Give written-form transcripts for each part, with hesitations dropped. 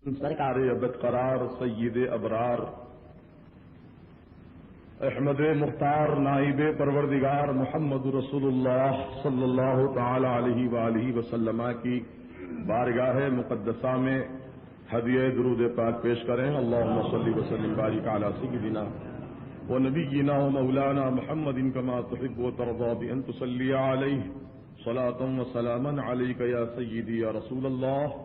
سرکار ابد قرار سید ابرار احمد مختار نائب پروردگار محمد رسول اللہ صلی اللہ تعالی علیہ وآلہ وسلم کی بارگاہ مقدسہ میں ہدیہ درود پاک پیش کریں. اللہم صلی وسلم بارک علی سیدنا و نبینا و مولانا محمد کما تحب و ترضى بان تصلی علیہ صلاۃ و سلاما علیک یا سیدی یا رسول اللہ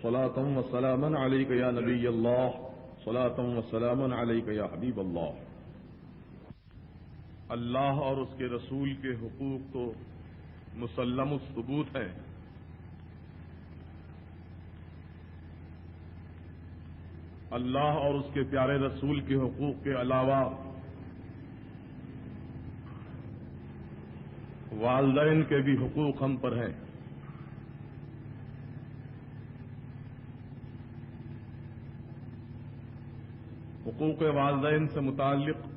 صلاۃ و سلاما علیک یا نبی اللہ صلاۃ و سلاما علیک یا حبیب اللہ. اللہ اور اس کے رسول کے حقوق تو مسلم الثبوت ہیں. اللہ اور اس کے پیارے رسول کے حقوق کے علاوہ والدین کے بھی حقوق ہم پر ہیں. حقوق والدین سے متعلق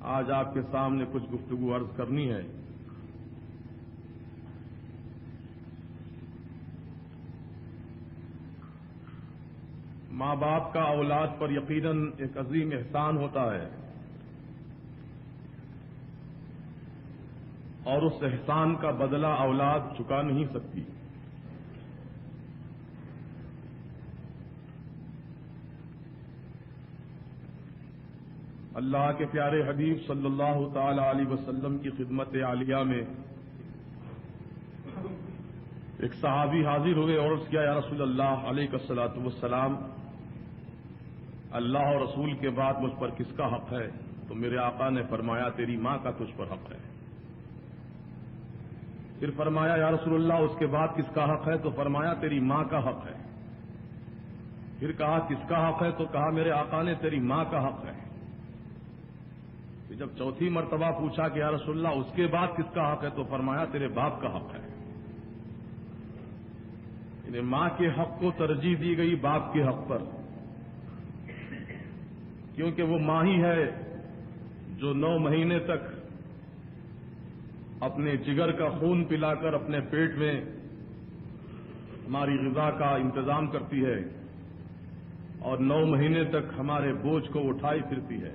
آج آپ کے سامنے کچھ گفتگو عرض کرنی ہے. ماں باپ کا اولاد پر یقیناً ایک عظیم احسان ہوتا ہے اور اس احسان کا بدلہ اولاد چکا نہیں سکتی. اللہ کے پیارے حبیب صلی اللہ تعالی علیہ وسلم کی خدمت عالیہ میں ایک صحابی حاضر ہوئے اور عرض کیا یا رسول اللہ علیہ الصلوۃ والسلام اللہ اور رسول کے بعد مجھ پر کس کا حق ہے؟ تو میرے آقا نے فرمایا تیری ماں کا تجھ پر حق ہے. پھر فرمایا یا رسول اللہ اس کے بعد کس کا حق ہے؟ تو فرمایا تیری ماں کا حق ہے. پھر کہا کس کا حق ہے؟ تو کہا میرے آقا نے تیری ماں کا حق ہے. جب چوتھی مرتبہ پوچھا کہ یا رسول اللہ اس کے بعد کس کا حق ہے؟ تو فرمایا تیرے باپ کا حق ہے. یعنی ماں کے حق کو ترجیح دی گئی باپ کے حق پر، کیونکہ وہ ماں ہی ہے جو 9 مہینے تک اپنے جگر کا خون پلا کر اپنے پیٹ میں ہماری غذا کا انتظام کرتی ہے اور 9 مہینے تک ہمارے بوجھ کو اٹھائی پھرتی ہے.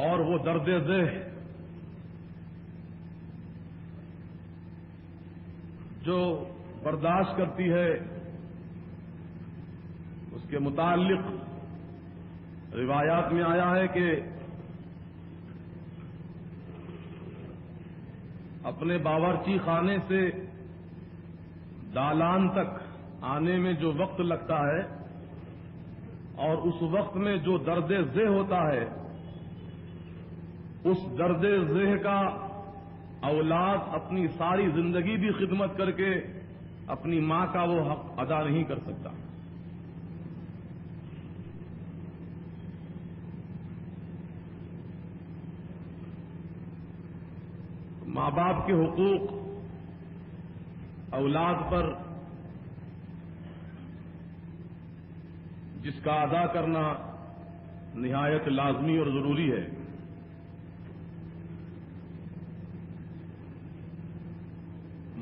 اور وہ درد ذہ جو برداشت کرتی ہے اس کے متعلق روایات میں آیا ہے کہ اپنے باورچی خانے سے دالان تک آنے میں جو وقت لگتا ہے اور اس وقت میں جو درد ذہ ہوتا ہے اس درد ذہ کا اولاد اپنی ساری زندگی بھی خدمت کر کے اپنی ماں کا وہ حق ادا نہیں کر سکتا. ماں باپ کے حقوق اولاد پر جس کا ادا کرنا نہایت لازمی اور ضروری ہے.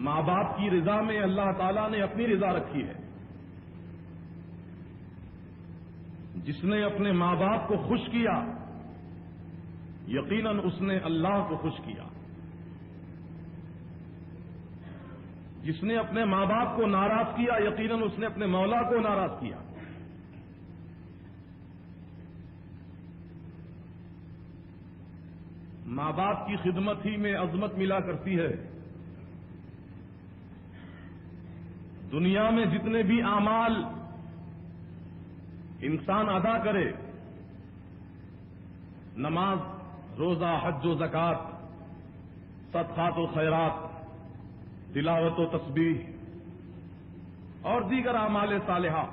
ماں باپ کی رضا میں اللہ تعالیٰ نے اپنی رضا رکھی ہے. جس نے اپنے ماں باپ کو خوش کیا یقیناً اس نے اللہ کو خوش کیا. جس نے اپنے ماں باپ کو ناراض کیا یقیناً اس نے اپنے مولا کو ناراض کیا. ماں باپ کی خدمت ہی میں عظمت ملا کرتی ہے. دنیا میں جتنے بھی اعمال انسان ادا کرے، نماز، روزہ، حج و زکوٰۃ، صدقات و خیرات، تلاوت و تسبیح اور دیگر اعمال صالحہ،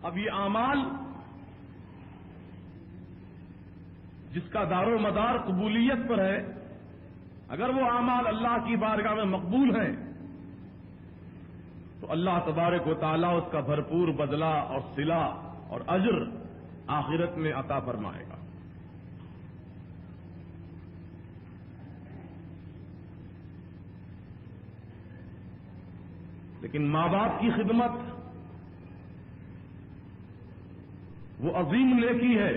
اب یہ اعمال جس کا دار و مدار قبولیت پر ہے، اگر وہ اعمال اللہ کی بارگاہ میں مقبول ہیں تو اللہ تبارک و تعالیٰ اس کا بھرپور بدلہ اور صلہ اور اجر آخرت میں عطا فرمائے گا. لیکن ماں باپ کی خدمت وہ عظیم نیکی ہے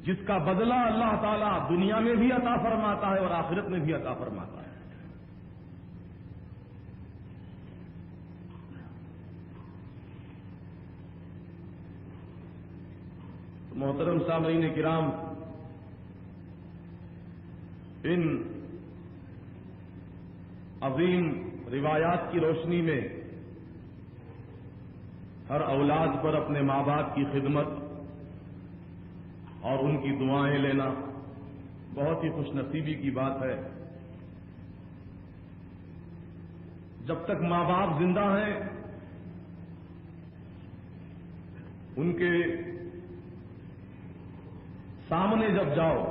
جس کا بدلہ اللہ تعالیٰ دنیا میں بھی عطا فرماتا ہے اور آخرت میں بھی عطا فرماتا ہے۔ محترم سامعین کرام، ان عظیم روایات کی روشنی میں ہر اولاد پر اپنے ماں باپ کی خدمت اور ان کی دعائیں لینا بہت ہی خوش نصیبی کی بات ہے۔ جب تک ماں باپ زندہ ہیں ان کے سامنے جب جاؤ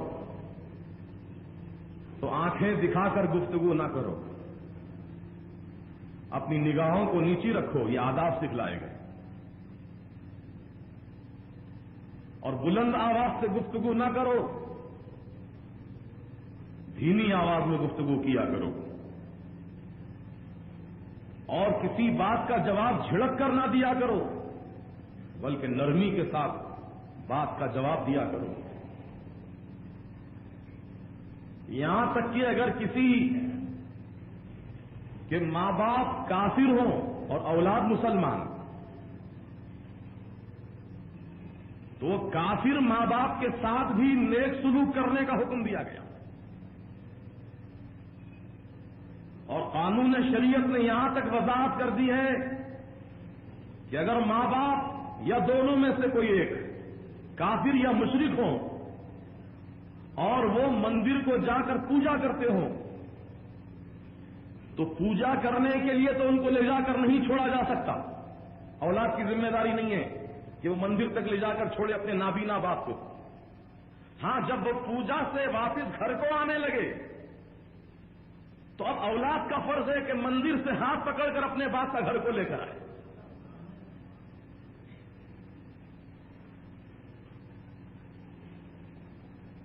تو آنکھیں دکھا کر گفتگو نہ کرو، اپنی نگاہوں کو نیچی رکھو، یہ آداب سکھلائے گئے۔ اور بلند آواز سے گفتگو نہ کرو، دھیمی آواز میں گفتگو کیا کرو، اور کسی بات کا جواب جھڑک کر نہ دیا کرو، بلکہ نرمی کے ساتھ بات کا جواب دیا کرو۔ یہاں تک کہ اگر کسی کے ماں باپ کافر ہوں اور اولاد مسلمان، تو وہ کافر ماں باپ کے ساتھ بھی نیک سلوک کرنے کا حکم دیا گیا۔ اور قانون شریعت نے یہاں تک وضاحت کر دی ہے کہ اگر ماں باپ یا دونوں میں سے کوئی ایک کافر یا مشرک ہوں اور وہ مندر کو جا کر پوجا کرتے ہوں تو پوجا کرنے کے لیے تو ان کو لے جا کر نہیں چھوڑا جا سکتا، اولاد کی ذمہ داری نہیں ہے کہ وہ مندر تک لے جا کر چھوڑے اپنے نابینا باپ کو۔ ہاں، جب وہ پوجا سے واپس گھر کو آنے لگے تو اب اولاد کا فرض ہے کہ مندر سے ہاتھ پکڑ کر اپنے باپ کا گھر کو لے کر آئے۔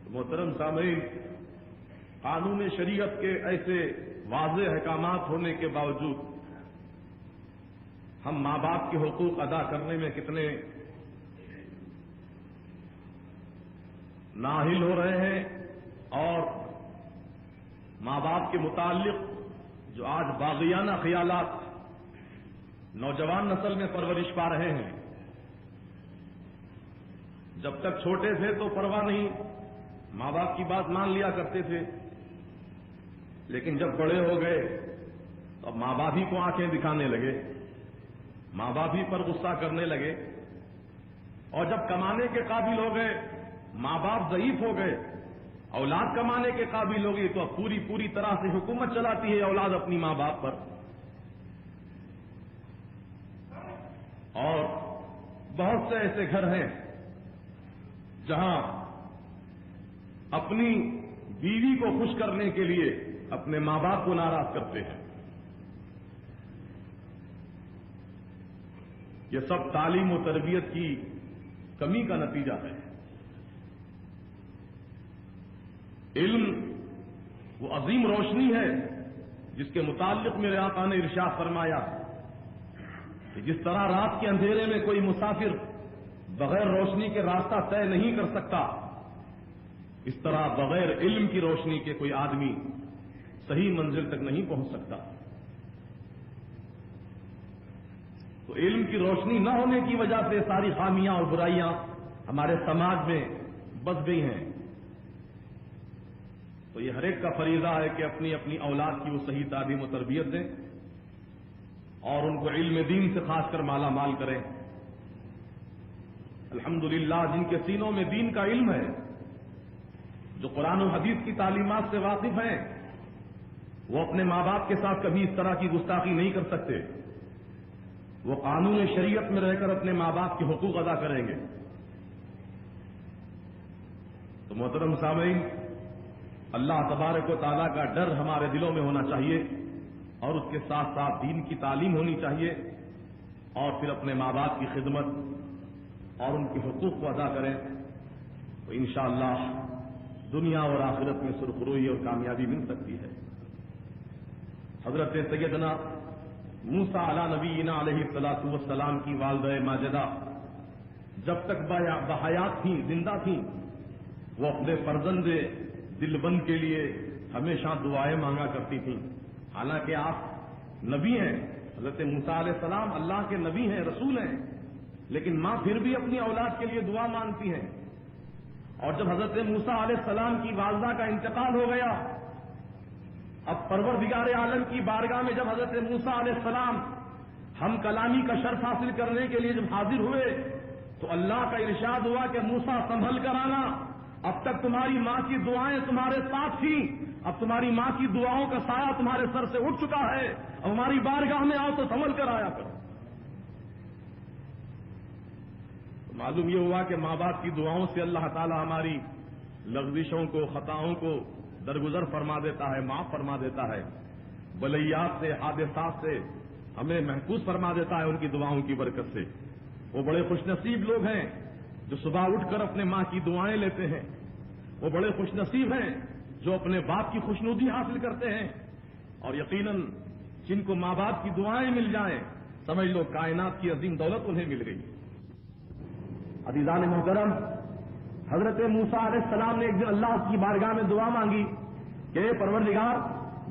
محترم سامعین، قانون شریعت کے ایسے واضح احکامات ہونے کے باوجود ہم ماں باپ کے حقوق ادا کرنے میں کتنے نااہل ہو رہے ہیں، اور ماں باپ کے متعلق جو آج باغیانہ خیالات نوجوان نسل میں پرورش پا رہے ہیں۔ جب تک چھوٹے تھے تو پرواہ نہیں، ماں باپ کی بات مان لیا کرتے تھے، لیکن جب بڑے ہو گئے تو اب ماں باپ ہی کو آنکھیں دکھانے لگے، ماں باپ ہی پر غصہ کرنے لگے، اور جب کمانے کے قابل ہو گئے، ماں باپ ضعیف ہو گئے، اولاد کمانے کے قابل ہو گئی، تو اب پوری طرح سے حکومت چلاتی ہے اولاد اپنی ماں باپ پر۔ اور بہت سے ایسے گھر ہیں جہاں اپنی بیوی کو خوش کرنے کے لیے اپنے ماں باپ کو ناراض کرتے ہیں۔ یہ سب تعلیم و تربیت کی کمی کا نتیجہ ہے۔ علم وہ عظیم روشنی ہے جس کے متعلق میرے آقا نے ارشاد فرمایا کہ جس طرح رات کے اندھیرے میں کوئی مسافر بغیر روشنی کے راستہ طے نہیں کر سکتا، اس طرح بغیر علم کی روشنی کے کوئی آدمی صحیح منزل تک نہیں پہنچ سکتا۔ تو علم کی روشنی نہ ہونے کی وجہ سے ساری خامیاں اور برائیاں ہمارے سماج میں بس گئی ہیں۔ تو یہ ہر ایک کا فریضہ ہے کہ اپنی اپنی اولاد کی وہ صحیح تعلیم و تربیت دیں اور ان کو علم دین سے خاص کر مالا مال کریں۔ الحمدللہ جن کے سینوں میں دین کا علم ہے، جو قرآن و حدیث کی تعلیمات سے واقف ہیں، وہ اپنے ماں باپ کے ساتھ کبھی اس طرح کی گستاخی نہیں کر سکتے، وہ قانون شریعت میں رہ کر اپنے ماں باپ کے حقوق ادا کریں گے۔ تو محترم سامعین، اللہ تبارک و تعالیٰ کا ڈر ہمارے دلوں میں ہونا چاہیے، اور اس کے ساتھ ساتھ دین کی تعلیم ہونی چاہیے، اور پھر اپنے ماں باپ کی خدمت اور ان کے حقوق کو ادا کریں، تو انشاءاللہ دنیا اور آخرت میں سرخروئی اور کامیابی مل سکتی ہے۔ حضرت سیدنا موسیٰ علی نبینا علیہ الصلوۃ والسلام کی والدہ ماجدہ جب تک بحیات تھیں، زندہ تھیں، وہ اپنے فرزند دلبند کے لیے ہمیشہ دعائیں مانگا کرتی تھیں. حالانکہ آپ نبی ہیں، حضرت موسیٰ علیہ السلام اللہ کے نبی ہیں، رسول ہیں، لیکن ماں پھر بھی اپنی اولاد کے لیے دعا مانگتی ہیں. اور جب حضرت موسیٰ علیہ السلام کی والدہ کا انتقال ہو گیا، اب پروردگار عالم کی بارگاہ میں جب حضرت موسیٰ علیہ السلام ہم کلامی کا شرف حاصل کرنے کے لیے جب حاضر ہوئے تو اللہ کا ارشاد ہوا کہ موسیٰ سنبھل کر آنا، اب تک تمہاری ماں کی دعائیں تمہارے ساتھ تھیں، اب تمہاری ماں کی دعاؤں کا سایہ تمہارے سر سے اٹھ چکا ہے، اب ہماری بارگاہ میں آؤ تو سنبھل کر آیا کرو. معلوم یہ ہوا کہ ماں باپ کی دعاؤں سے اللہ تعالی ہماری لغزشوں کو، خطاؤں کو درگزر فرما دیتا ہے، معاف فرما دیتا ہے، بلیات سے، حادثات سے ہمیں محفوظ فرما دیتا ہے ان کی دعاؤں کی برکت سے. وہ بڑے خوش نصیب لوگ ہیں جو صبح اٹھ کر اپنے ماں کی دعائیں لیتے ہیں. وہ بڑے خوش نصیب ہیں جو اپنے باپ کی خوشنودی حاصل کرتے ہیں. اور یقیناً جن کو ماں باپ کی دعائیں مل جائیں، سمجھ لو کائنات کی عظیم دولت انہیں مل گئی. عزیزان محترم، حضرت موسیٰ علیہ السلام نے ایک دن اللہ کی بارگاہ میں دعا مانگی کہ اے پروردگار،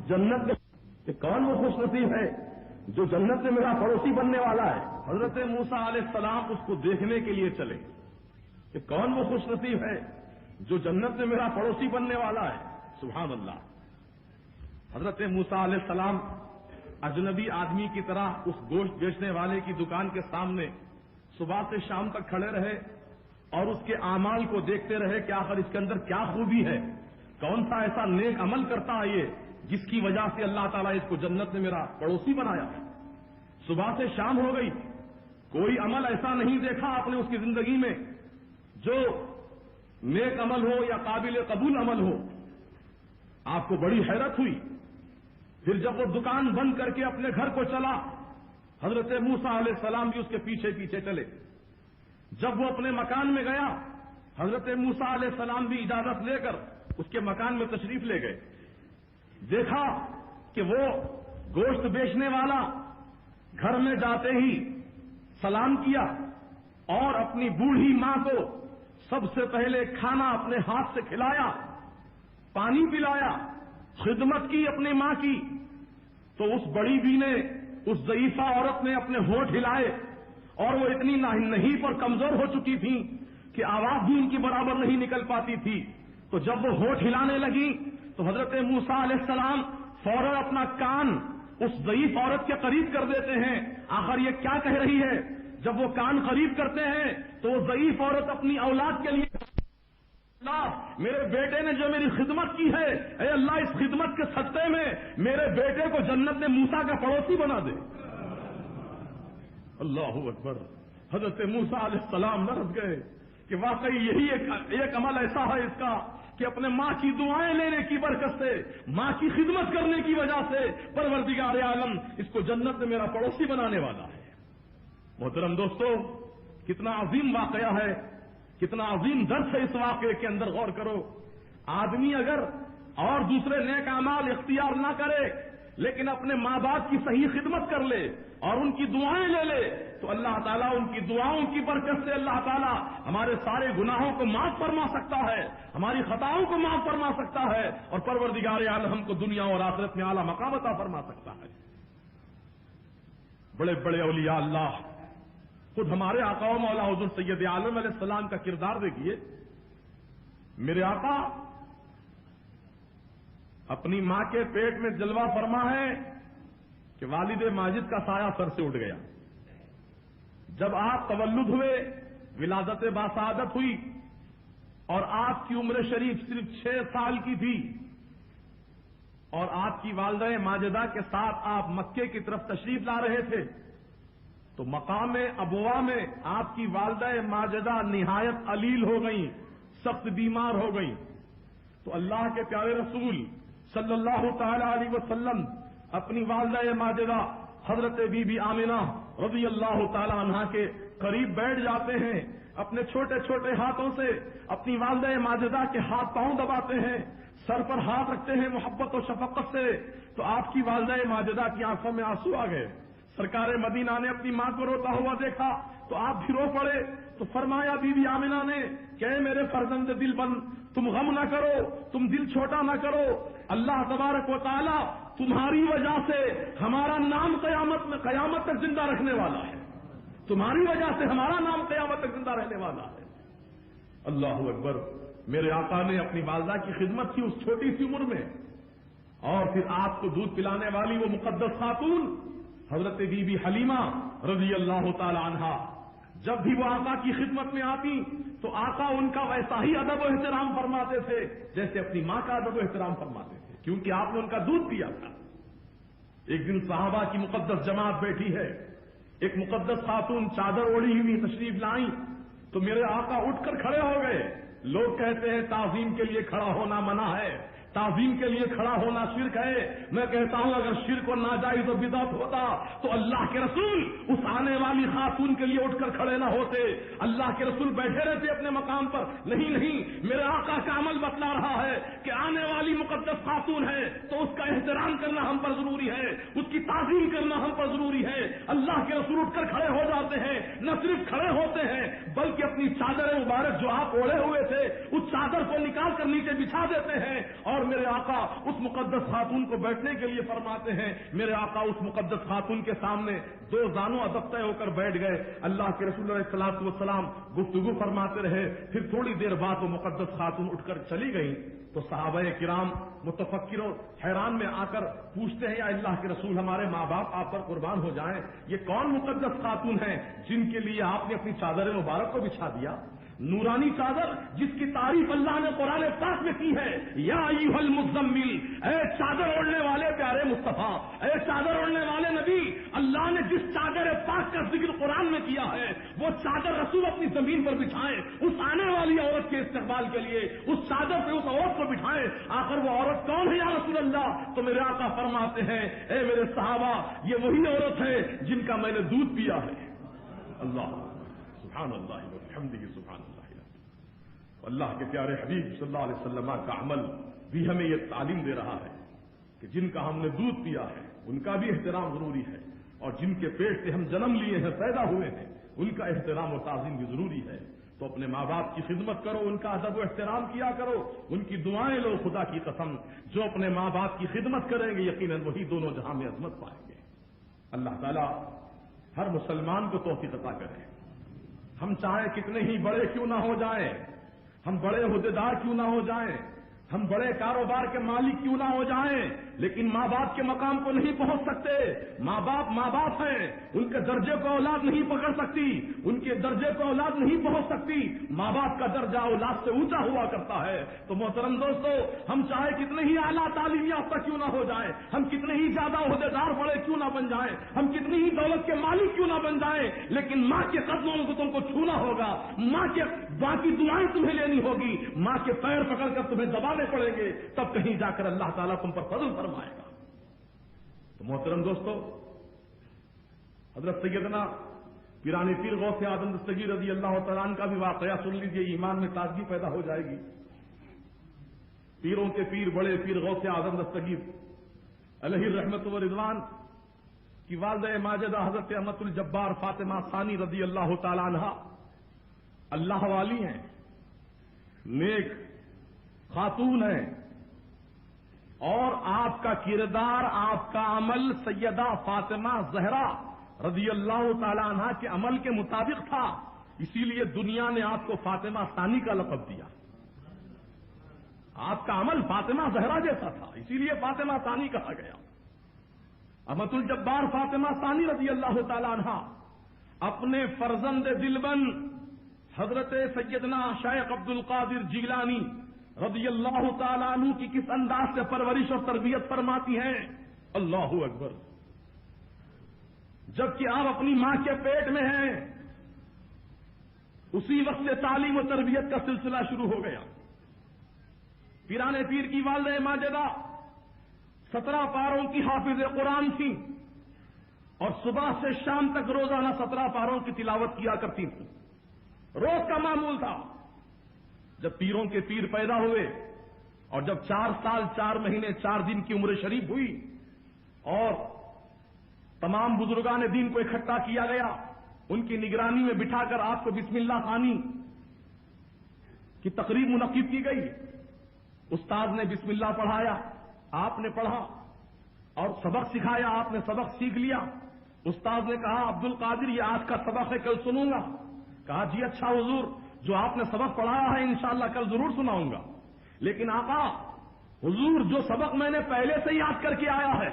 جنت میں کون وہ خوش نصیب ہے جو جنت میں میرا پڑوسی بننے والا ہے. حضرت موسیٰ علیہ السلام اس کو دیکھنے کے لیے چلے کہ کون وہ خوش نصیب ہے جو جنت میں میرا پڑوسی بننے والا ہے. سبحان اللہ. حضرت موسیٰ علیہ السلام اجنبی آدمی کی طرح اس گوشت بیچنے والے کی دکان کے سامنے صبح سے شام تک کھڑے رہے اور اس کے اعمال کو دیکھتے رہے کہ آخر اس کے اندر کیا خوبی ہے، کون سا ایسا نیک عمل کرتا ہے یہ جس کی وجہ سے اللہ تعالیٰ اس کو جنت میں میرا پڑوسی بنایا. صبح سے شام ہو گئی، کوئی عمل ایسا نہیں دیکھا آپ نے اس کی زندگی میں جو نیک عمل ہو یا قابل قبول عمل ہو. آپ کو بڑی حیرت ہوئی. پھر جب وہ دکان بند کر کے اپنے گھر کو چلا، حضرت موسیٰ علیہ السلام بھی اس کے پیچھے پیچھے چلے. جب وہ اپنے مکان میں گیا، حضرت موسیٰ علیہ السلام بھی اجازت لے کر اس کے مکان میں تشریف لے گئے. دیکھا کہ وہ گوشت بیچنے والا گھر میں جاتے ہی سلام کیا اور اپنی بوڑھی ماں کو سب سے پہلے کھانا اپنے ہاتھ سے کھلایا، پانی پلایا، خدمت کی اپنی ماں کی. تو اس بڑی بی نے، اس ضعیفہ عورت نے اپنے ہونٹ ہلائے اور وہ اتنی نہیں پر کمزور ہو چکی تھی کہ آواز بھی ان کی برابر نہیں نکل پاتی تھی. تو جب وہ ہونٹ ہلانے لگی تو حضرت موسیٰ علیہ السلام فوراً اپنا کان اس ضعیف عورت کے قریب کر دیتے ہیں. آخر یہ کیا کہہ رہی ہے؟ جب وہ کان قریب کرتے ہیں تو وہ ضعیف عورت اپنی اولاد کے لیے، اللہ میرے بیٹے نے جو میری خدمت کی ہے، اے اللہ اس خدمت کے صدقے میں میرے بیٹے کو جنت میں موسیٰ کا پڑوسی بنا دے. اللہ اکبر. حضرت موسیٰ علیہ السلام لرز گئے کہ واقعی یہی ایک عمل ایسا ہے اس کا کہ اپنے ماں کی دعائیں لینے کی برکت سے، ماں کی خدمت کرنے کی وجہ سے پروردگار عالم اس کو جنت میں میرا پڑوسی بنانے والا ہے. محترم دوستو، کتنا عظیم واقعہ ہے، کتنا عظیم درس ہے اس واقعے کے اندر. غور کرو، آدمی اگر اور دوسرے نیک اعمال اختیار نہ کرے لیکن اپنے ماں باپ کی صحیح خدمت کر لے اور ان کی دعائیں لے لے تو اللہ تعالیٰ ان کی دعاؤں کی برکت سے اللہ تعالیٰ ہمارے سارے گناہوں کو معاف فرما سکتا ہے، ہماری خطاؤں کو معاف فرما سکتا ہے اور پروردگار عالم ہم کو دنیا اور آخرت میں اعلیٰ مقام عطا فرما سکتا ہے. بڑے بڑے اولیاء اللہ، خود ہمارے آقا و مولا حضور سید عالم علیہ السلام کا کردار دیکھیے. میرے آقا اپنی ماں کے پیٹ میں جلوہ فرما ہے کہ والد ماجد کا سایہ سر سے اٹھ گیا. جب آپ تولد ہوئے، ولادت باسعادت ہوئی اور آپ کی عمر شریف صرف 6 سال کی تھی اور آپ کی والدہ ماجدہ کے ساتھ آپ مکے کی طرف تشریف لا رہے تھے تو مقام ابوا میں آپ کی والدہ ماجدہ نہایت علیل ہو گئیں، سخت بیمار ہو گئیں. تو اللہ کے پیارے رسول صلی اللہ تعالی علیہ وسلم اپنی والدہ ماجدہ حضرت بی بی آمنہ رضی اللہ تعالی عنہا کے قریب بیٹھ جاتے ہیں. اپنے چھوٹے چھوٹے ہاتھوں سے اپنی والدہ ماجدہ کے ہاتھ پاؤں دباتے ہیں، سر پر ہاتھ رکھتے ہیں محبت و شفقت سے، تو آپ کی والدہ ماجدہ کی آنکھوں میں آنسو آ گئے۔ سرکار مدینہ نے اپنی ماں کو روتا ہوا دیکھا تو آپ بھی رو پڑے، تو فرمایا بی بی آمنہ نے کہ اے میرے فرزند دل بند، تم غم نہ کرو، تم دل چھوٹا نہ کرو، اللہ تبارک و تعالی تمہاری وجہ سے ہمارا نام قیامت تک زندہ رکھنے والا ہے، تمہاری وجہ سے ہمارا نام قیامت تک زندہ رہنے والا ہے۔ اللہ اکبر! میرے آقا نے اپنی والدہ کی خدمت کی اس چھوٹی سی عمر میں، اور پھر آپ کو دودھ پلانے والی وہ مقدس خاتون حضرت بی بی حلیمہ رضی اللہ تعالی عنہا، جب بھی وہ آقا کی خدمت میں آتی تو آقا ان کا ویسا ہی ادب و احترام فرماتے تھے جیسے اپنی ماں کا ادب و احترام فرماتے تھے، کیونکہ آپ نے ان کا دودھ پیا تھا۔ ایک دن صحابہ کی مقدس جماعت بیٹھی ہے، ایک مقدس خاتون چادر اوڑھی ہوئی تشریف لائیں تو میرے آقا اٹھ کر کھڑے ہو گئے۔ لوگ کہتے ہیں تعظیم کے لیے کھڑا ہونا منع ہے، تعظیم کے لیے کھڑا ہونا شرک ہے۔ میں کہتا ہوں اگر شرک اور ناجائز و بدعت ہوتا تو اللہ کے رسول اس آنے والی خاتون کے لیے اٹھ کر کھڑے نہ ہوتے، اللہ کے رسول بیٹھے رہتے اپنے مقام پر۔ نہیں، میرے آقا کا عمل بتلا رہا ہے کہ آنے والی مقدس خاتون ہے تو اس کا احترام کرنا ہم پر ضروری ہے، اس کی تعظیم کرنا ہم پر ضروری ہے۔ اللہ کے رسول اٹھ کر کھڑے ہو جاتے ہیں، نہ صرف کھڑے ہوتے ہیں بلکہ اپنی چادر مبارک جو آپ اوڑھے ہوئے تھے اس چادر کو نکال کر نیچے بچھا دیتے ہیں، اور میرے آقا اس مقدس خاتون کو بیٹھنے کے لیے فرماتے ہیں۔ میرے آقا اس مقدس خاتون کے سامنے دو زانوں ادب طے ہو کر بیٹھ گئے۔ اللہ کے رسول علیہ الصلوۃ والسلام گفتگو فرماتے رہے، پھر تھوڑی دیر بعد وہ مقدس خاتون اٹھ کر چلی گئی تو صحابہ کرام متفکر اور حیران میں آ کر پوچھتے ہیں یا اللہ کے رسول ہمارے ماں باپ آپ پر قربان ہو جائیں، یہ کون مقدس خاتون ہیں جن کے لیے آپ نے اپنی چادر مبارک کو بچھا دیا؟ نورانی چادر جس کی تعریف اللہ نے قرآن پاک میں کی ہے، یا ایھا المزمل، اے چادر اوڑھنے والے پیارے مصطفیٰ، اے چادر اوڑھنے والے نبی، اللہ نے جس چادر پاک کا ذکر قرآن میں کیا ہے وہ چادر رسول اپنی زمین پر بچھائیں، اس آنے والی عورت کے استقبال کے لیے اس چادر پہ اس عورت کو بٹھائیں۔ آخر وہ عورت کون ہے یا رسول اللہ؟ تو میرے آقا فرماتے ہیں اے میرے صحابہ یہ وہی عورت ہے جن کا میں نے دودھ پیا ہے۔ اللہ سبحان اللہ وبحمدہ سبحان اللہ۔ اللہ کے پیارے حبیب صلی اللہ علیہ وسلم کا عمل بھی ہمیں یہ تعلیم دے رہا ہے کہ جن کا ہم نے دودھ پیا ہے ان کا بھی احترام ضروری ہے، اور جن کے پیٹ سے ہم جنم لیے ہیں، پیدا ہوئے ہیں، ان کا احترام و تعظیم بھی ضروری ہے۔ تو اپنے ماں باپ کی خدمت کرو، ان کا ادب و احترام کیا کرو، ان کی دعائیں لو۔ خدا کی قسم جو اپنے ماں باپ کی خدمت کریں گے یقیناً وہی دونوں جہاں میں عظمت پائیں گے۔ اللہ تعالیٰ ہر مسلمان کو توفیق عطا کرے۔ ہم چاہے کتنے ہی بڑے کیوں نہ ہو جائیں، ہم بڑے عہدیدار کیوں نہ ہو جائیں، ہم بڑے کاروبار کے مالک کیوں نہ ہو جائیں، لیکن ماں باپ کے مقام کو نہیں پہنچ سکتے۔ ماں باپ ہیں، ان کے درجے کو اولاد نہیں پکڑ سکتی، ان کے درجے کو اولاد نہیں پہنچ سکتی۔ ماں باپ کا درجہ اولاد سے اونچا ہوا کرتا ہے۔ تو محترم دوستو، ہم چاہے کتنے ہی اعلیٰ تعلیم یافتہ کیوں نہ ہو جائیں، ہم کتنے ہی زیادہ عہدیدار بڑے کیوں نہ بن جائیں، ہم کتنی ہی دولت کے مالک کیوں نہ بن جائیں، لیکن ماں کے قدموں کو تم کو چھونا ہوگا، ماں کے باقی دعائیں تمہیں لینی ہوگی، ماں کے پیر پکڑ کر تمہیں دبانے پڑیں گے، تب کہیں جا کر اللہ تعالیٰ تم پر فضل فرمائے گا۔ تو محترم دوستو، حضرت سیدنا پیرانی پیر غوث اعظم دستگیر رضی اللہ تعالیٰ عنہ کا بھی واقعہ سن لیجیے، ایمان میں تازگی پیدا ہو جائے گی۔ پیروں کے پیر بڑے پیر غوث اعظم دستگیر علیہ الرحمت و رضوان کی والدہ ماجدہ حضرت احمد الجبار فاطمہ ثانی رضی اللہ تعالیٰ عنہ اللہ والی ہیں، نیک خاتون ہیں، اور آپ کا کردار، آپ کا عمل سیدہ فاطمہ زہرا رضی اللہ تعالی عنہا کے عمل کے مطابق تھا، اسی لیے دنیا نے آپ کو فاطمہ ثانی کا لقب دیا۔ آپ کا عمل فاطمہ زہرا جیسا تھا، اسی لیے فاطمہ ثانی کہا گیا۔ احمد الجبار فاطمہ ثانی رضی اللہ تعالی عنہا اپنے فرزند دلبند حضرت سیدنا شیخ عبد القادر جیلانی رضی اللہ تعالیٰ عنہ کی کس انداز سے پرورش اور تربیت فرماتی ہیں، اللہ اکبر۔ جبکہ آپ اپنی ماں کے پیٹ میں ہیں، اسی وقت سے تعلیم و تربیت کا سلسلہ شروع ہو گیا۔ پیرانے پیر کی والدہ ماجدہ 17 پاروں کی حافظ قرآن تھیں، اور صبح سے شام تک روزانہ 17 پاروں کی تلاوت کیا کرتی تھیں۔ روز کا معمول تھا. جب پیروں کے پیر پیدا ہوئے اور جب 4 سال 4 مہینے 4 دن کی عمر شریف ہوئی اور تمام بزرگان دین کو اکٹھا کیا گیا، ان کی نگرانی میں بٹھا کر آپ کو بسم اللہ خوانی کی تقریب منعقد کی گئی. استاد نے بسم اللہ پڑھایا، آپ نے پڑھا اور سبق سکھایا، آپ نے سبق سیکھ لیا. استاد نے کہا عبد القادر یہ آج کا سبق ہے، کل سنوں گا. کہا جی اچھا حضور، جو آپ نے سبق پڑھایا ہے انشاءاللہ کل ضرور سناؤں گا، لیکن آقا حضور جو سبق میں نے پہلے سے یاد کر کے آیا ہے،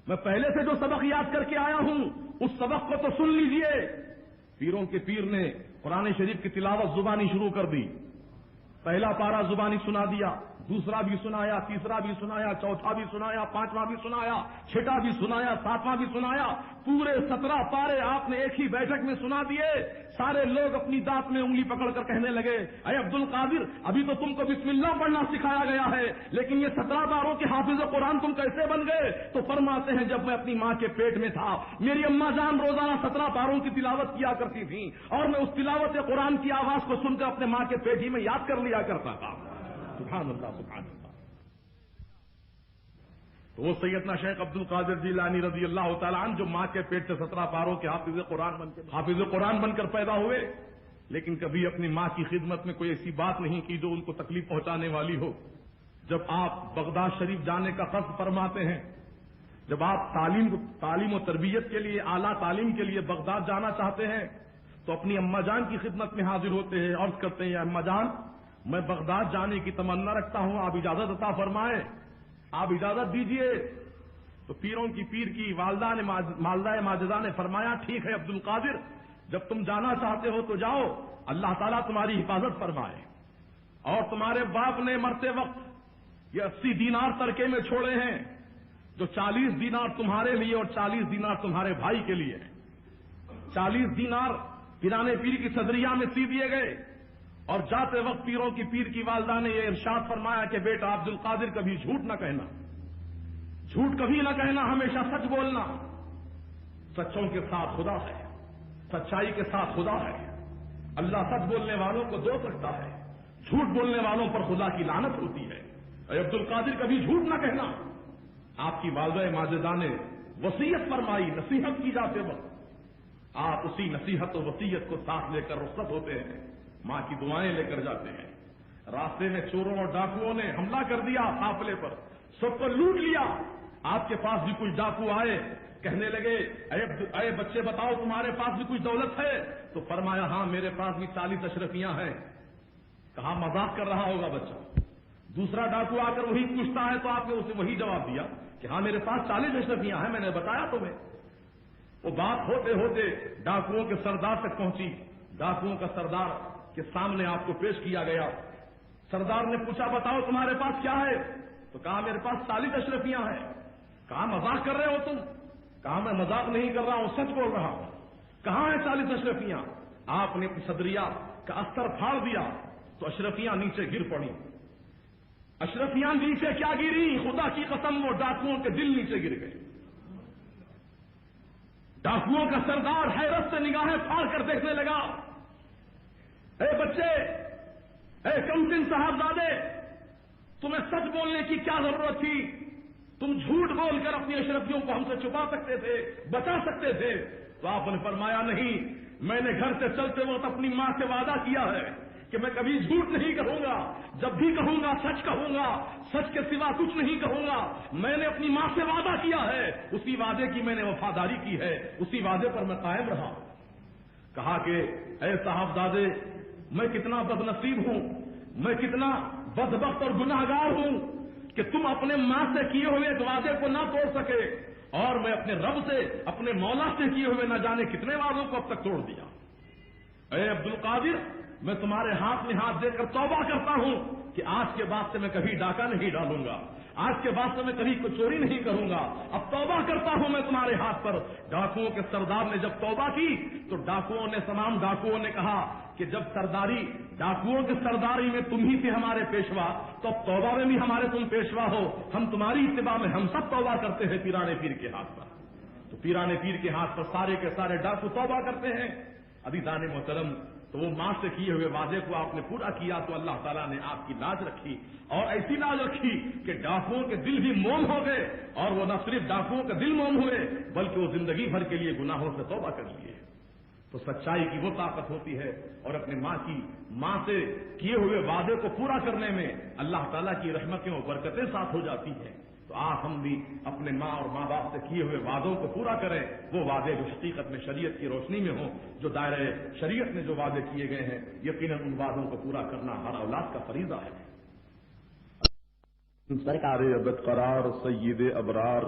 میں پہلے سے جو سبق یاد کر کے آیا ہوں اس سبق کو تو سن لیجئے. پیروں کے پیر نے قرآن شریف کی تلاوت زبانی شروع کر دی. پہلا پارا زبانی سنا دیا، دوسرا بھی سنایا، تیسرا بھی سنایا، چوتھا بھی سنایا، 5واں بھی سنایا، 6واں بھی سنایا، 7واں بھی سنایا. پورے 17 پارے آپ نے ایک ہی بیٹھک میں سنا دیے. سارے لوگ اپنی دانت میں انگلی پکڑ کر کہنے لگے اے عبد القادر، ابھی تو تم کو بسم اللہ پڑھنا سکھایا گیا ہے، لیکن یہ 17 پاروں کے حافظ قرآن تم کیسے بن گئے؟ تو فرماتے ہیں جب میں اپنی ماں کے پیٹ میں تھا میری اماں جان روزانہ 17 پاروں کی تلاوت کیا کرتی تھیں اور میں اس تلاوت قرآن کی آواز کو سن کر اپنے ماں کے پیٹ ہی میں یاد کر لیا کرتا تھا. سبحان اللہ سبحان اللہ. تو وہ سیدنا شیخ عبد القادر جیلانی رضی اللہ تعالیٰ عنہ جو ماں کے پیٹ سے 17 پاروں کے حافظ قرآن بن کر پیدا ہوئے، لیکن کبھی اپنی ماں کی خدمت میں کوئی ایسی بات نہیں کی جو ان کو تکلیف پہنچانے والی ہو. جب آپ بغداد شریف جانے کا قصد فرماتے ہیں، جب آپ تعلیم و تربیت کے لیے، اعلیٰ تعلیم کے لیے بغداد جانا چاہتے ہیں تو اپنی اماں جان کی خدمت میں حاضر ہوتے ہیں، عرض کرتے ہیں اماں جان میں بغداد جانے کی تمنا رکھتا ہوں، آپ اجازت عطا فرمائیں، آپ اجازت دیجئے. تو پیروں کی پیر کی والدہ ماجدہ نے فرمایا ٹھیک ہے عبد القادر، جب تم جانا چاہتے ہو تو جاؤ، اللہ تعالیٰ تمہاری حفاظت فرمائے. اور تمہارے باپ نے مرتے وقت یہ 80 دینار ترکے میں چھوڑے ہیں، جو 40 دینار تمہارے لیے اور 40 دینار تمہارے بھائی کے لیے. 40 دینار پیرانے پیر کی صدریہ میں سی دیے گئے. اور جاتے وقت پیروں کی پیر کی والدہ نے یہ ارشاد فرمایا کہ بیٹا عبد القادر کبھی جھوٹ نہ کہنا، جھوٹ کبھی نہ کہنا، ہمیشہ سچ بولنا. سچوں کے ساتھ خدا ہے، سچائی کے ساتھ خدا ہے. اللہ سچ بولنے والوں کو دوست رکھتا ہے، جھوٹ بولنے والوں پر خدا کی لعنت ہوتی ہے. اے عبد القادر کبھی جھوٹ نہ کہنا. آپ کی والدہ ماجدہ نے وصیت فرمائی. نصیحت کی جاتے وقت آپ اسی نصیحت و وصیت کو ساتھ لے کر رخصت ہوتے ہیں، ماں کی دعائیں لے کر جاتے ہیں. راستے میں چوروں اور ڈاکوؤں نے حملہ کر دیا قافلے پر، سب کو لوٹ لیا. آپ کے پاس بھی کچھ ڈاکو آئے، کہنے لگے اے بچے بتاؤ تمہارے پاس بھی کچھ دولت ہے؟ تو فرمایا ہاں میرے پاس بھی 40 اشرفیاں ہیں. کہا مذاق کر رہا ہوگا بچہ. دوسرا ڈاکو آ کر وہی پوچھتا ہے تو آپ نے اسے وہی جواب دیا کہ ہاں میرے پاس 40 اشرفیاں ہیں، میں نے بتایا تمہیں. وہ بات ہوتے ہوتے ڈاکوؤں کے سردار تک پہنچی. ڈاکوؤں کا سردار کے سامنے آپ کو پیش کیا گیا. سردار نے پوچھا بتاؤ تمہارے پاس کیا ہے؟ تو کہا میرے پاس 40 اشرفیاں ہیں. کہا مذاق کر رہے ہو تم؟ کہا میں مذاق نہیں کر رہا ہوں، سچ بول رہا ہوں. کہاں ہیں 40 اشرفیاں؟ آپ نے اپنی صدریہ کا استر پھاڑ دیا تو اشرفیاں نیچے گر پڑی. اشرفیاں نیچے کیا گری، خدا کی قسم وہ ڈاکوؤں کے دل نیچے گر گئے. ڈاکوؤں کا سردار حیرت سے نگاہیں پھاڑ کر دیکھنے لگا. اے بچے، اے کمسن صاحبزادے، تمہیں سچ بولنے کی کیا ضرورت تھی؟ تم جھوٹ بول کر اپنی اشرفیوں کو ہم سے چھپا سکتے تھے، بچا سکتے تھے. تو آپ نے فرمایا نہیں، میں نے گھر سے چلتے وقت اپنی ماں سے وعدہ کیا ہے کہ میں کبھی جھوٹ نہیں کہوں گا، جب بھی کہوں گا سچ کہوں گا، سچ کے سوا کچھ نہیں کہوں گا. میں نے اپنی ماں سے وعدہ کیا ہے، اسی وعدے کی میں نے وفاداری کی ہے، اسی وعدے پر میں قائم رہا. کہا کہ اے صاحبزادے، میں کتنا بد نصیب ہوں، میں کتنا بدبخت اور گناہگار ہوں کہ تم اپنے ماں سے کیے ہوئے وعدے کو نہ توڑ سکے، اور میں اپنے رب سے، اپنے مولا سے کیے ہوئے نہ جانے کتنے وعدوں کو اب تک توڑ دیا. اے عبد القادر، میں تمہارے ہاتھ میں ہاتھ دے کر توبہ کرتا ہوں کہ آج کے بعد سے میں کبھی ڈاکہ نہیں ڈالوں گا، آج کے بعد سے میں کبھی کوئی چوری نہیں کروں گا. اب توبہ کرتا ہوں میں تمہارے ہاتھ پر. ڈاکوؤں کے سردار نے جب توبہ کی تو تمام ڈاکوؤں نے کہا کہ جب سرداری ڈاکوؤں کے سرداری میں تم ہی تھے ہمارے پیشوا، تو اب توبہ میں بھی ہمارے تم پیشوا ہو. ہم تمہاری اتباع میں ہم سب توبہ کرتے ہیں پیرانے پیر کے ہاتھ پر. تو پیرانے پیر کے ہاتھ پر سارے کے سارے ڈاکو توبہ کرتے ہیں. ابھی دان محترم، تو وہ ماں سے کیے ہوئے وعدے کو آپ نے پورا کیا تو اللہ تعالیٰ نے آپ کی لاج رکھی، اور ایسی لاج رکھی کہ ڈاکوؤں کے دل بھی موم ہو گئے، اور وہ نہ صرف ڈاکوؤں کے دل موم ہوئے بلکہ وہ زندگی بھر کے لیے گناہوں سے توبہ کر لیے۔ تو سچائی کی وہ طاقت ہوتی ہے، اور اپنے ماں سے کیے ہوئے وعدے کو پورا کرنے میں اللہ تعالیٰ کی رحمتیں اور برکتیں ساتھ ہو جاتی ہیں۔ تو آپ ہم بھی اپنے ماں اور ماں باپ سے کیے ہوئے وعدوں کو پورا کریں، وہ وعدے جو حقیقت میں شریعت کی روشنی میں ہوں، جو دائرہ شریعت میں جو وعدے کیے گئے ہیں، یقیناً ان وعدوں کو پورا کرنا ہر اولاد کا فریضہ ہے۔ سرکار ابد قرار سید ابرار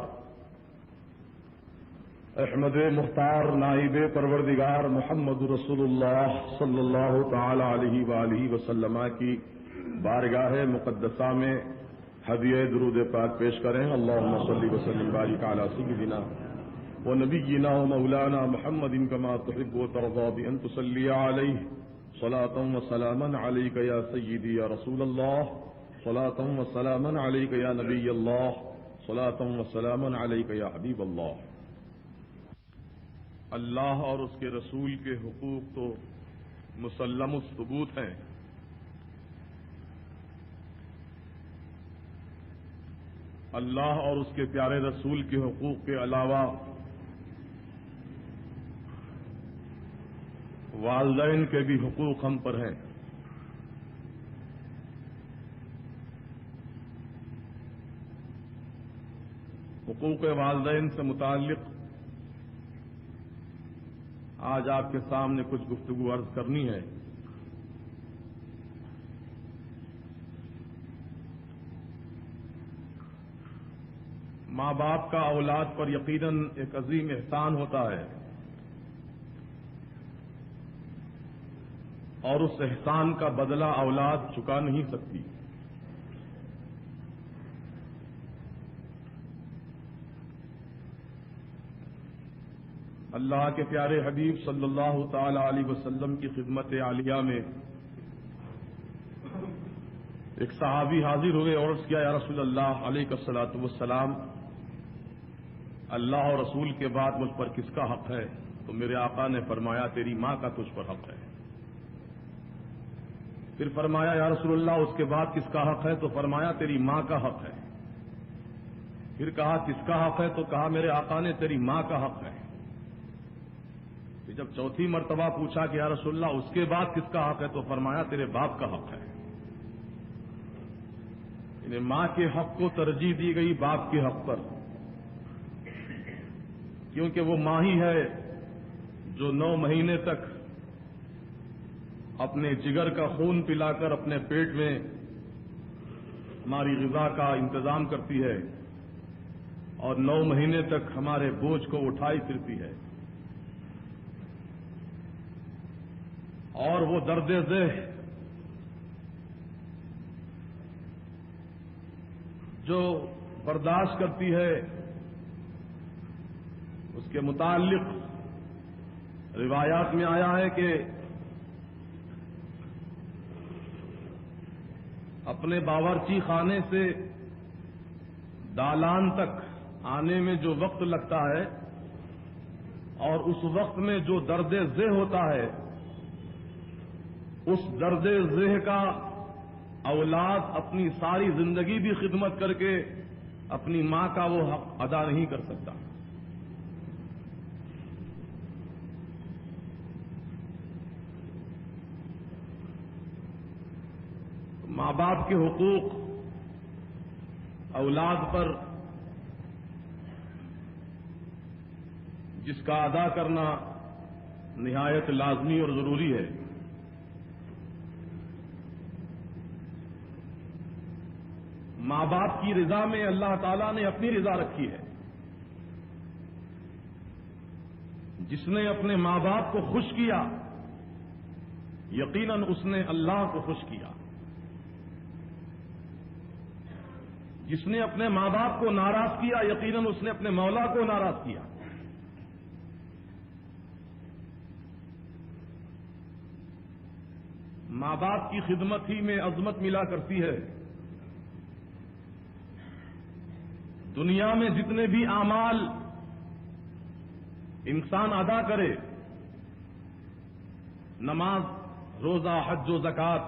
احمد مختار نائب پروردگار محمد رسول اللہ صلی اللہ تعالی علیہ وآلہ وسلم کی بارگاہ مقدسہ میں ہدیہ درود پاک پیش کریں۔ اللہم صلی وسلم بارک علی سیدنا و نبینا و مولانا محمد کما تحب و ترضى بأن تصلی علیہ صلاة و سلاما علیک یا سیدی یا رسول اللہ، صلاة و سلاما علیک یا نبی اللہ، صلاة و سلاما علیک یا حبیب اللہ۔ اللہ اور اس کے رسول کے حقوق تو مسلم الثبوت ہیں، اللہ اور اس کے پیارے رسول کے حقوق کے علاوہ والدین کے بھی حقوق ہم پر ہیں۔ حقوق والدین سے متعلق آج آپ کے سامنے کچھ گفتگو عرض کرنی ہے۔ ماں باپ کا اولاد پر یقیناً ایک عظیم احسان ہوتا ہے، اور اس احسان کا بدلہ اولاد چکا نہیں سکتی۔ اللہ کے پیارے حبیب صلی اللہ تعالی علیہ وسلم کی خدمت عالیہ میں ایک صحابی حاضر ہوئے اور عرض کیا، یا رسول اللہ علیہ الصلوۃ والسلام، اللہ اور رسول کے بعد مجھ پر کس کا حق ہے؟ تو میرے آقا نے فرمایا، تیری ماں کا تجھ پر حق ہے۔ پھر فرمایا، یا رسول اللہ اس کے بعد کس کا حق ہے؟ تو فرمایا، تیری ماں کا حق ہے۔ پھر کہا، کس کا حق ہے؟ تو کہا، میرے آقا نے تیری ماں کا حق ہے۔ پھر جب چوتھی مرتبہ پوچھا کہ یا رسول اللہ اس کے بعد کس کا حق ہے؟ تو فرمایا، تیرے باپ کا حق ہے۔ یعنی ماں کے حق کو ترجیح دی گئی باپ کے حق پر، کیونکہ وہ ماں ہی ہے جو 9 مہینے تک اپنے جگر کا خون پلا کر اپنے پیٹ میں ہماری غذا کا انتظام کرتی ہے، اور 9 مہینے تک ہمارے بوجھ کو اٹھائی پھرتی ہے، اور وہ درد ذہ جو برداشت کرتی ہے، اس کے متعلق روایات میں آیا ہے کہ اپنے باورچی خانے سے دالان تک آنے میں جو وقت لگتا ہے، اور اس وقت میں جو درد ذہ ہوتا ہے، اس درد ذہ کا اولاد اپنی ساری زندگی بھی خدمت کر کے اپنی ماں کا وہ حق ادا نہیں کر سکتا۔ ماں باپ کے حقوق اولاد پر جس کا ادا کرنا نہایت لازمی اور ضروری ہے، ماں باپ کی رضا میں اللہ تعالیٰ نے اپنی رضا رکھی ہے۔ جس نے اپنے ماں باپ کو خوش کیا، یقیناً اس نے اللہ کو خوش کیا۔ جس نے اپنے ماں باپ کو ناراض کیا، یقیناً اس نے اپنے مولا کو ناراض کیا۔ ماں باپ کی خدمت ہی میں عظمت ملا کرتی ہے۔ دنیا میں جتنے بھی اعمال انسان ادا کرے، نماز روزہ، حج و زکات،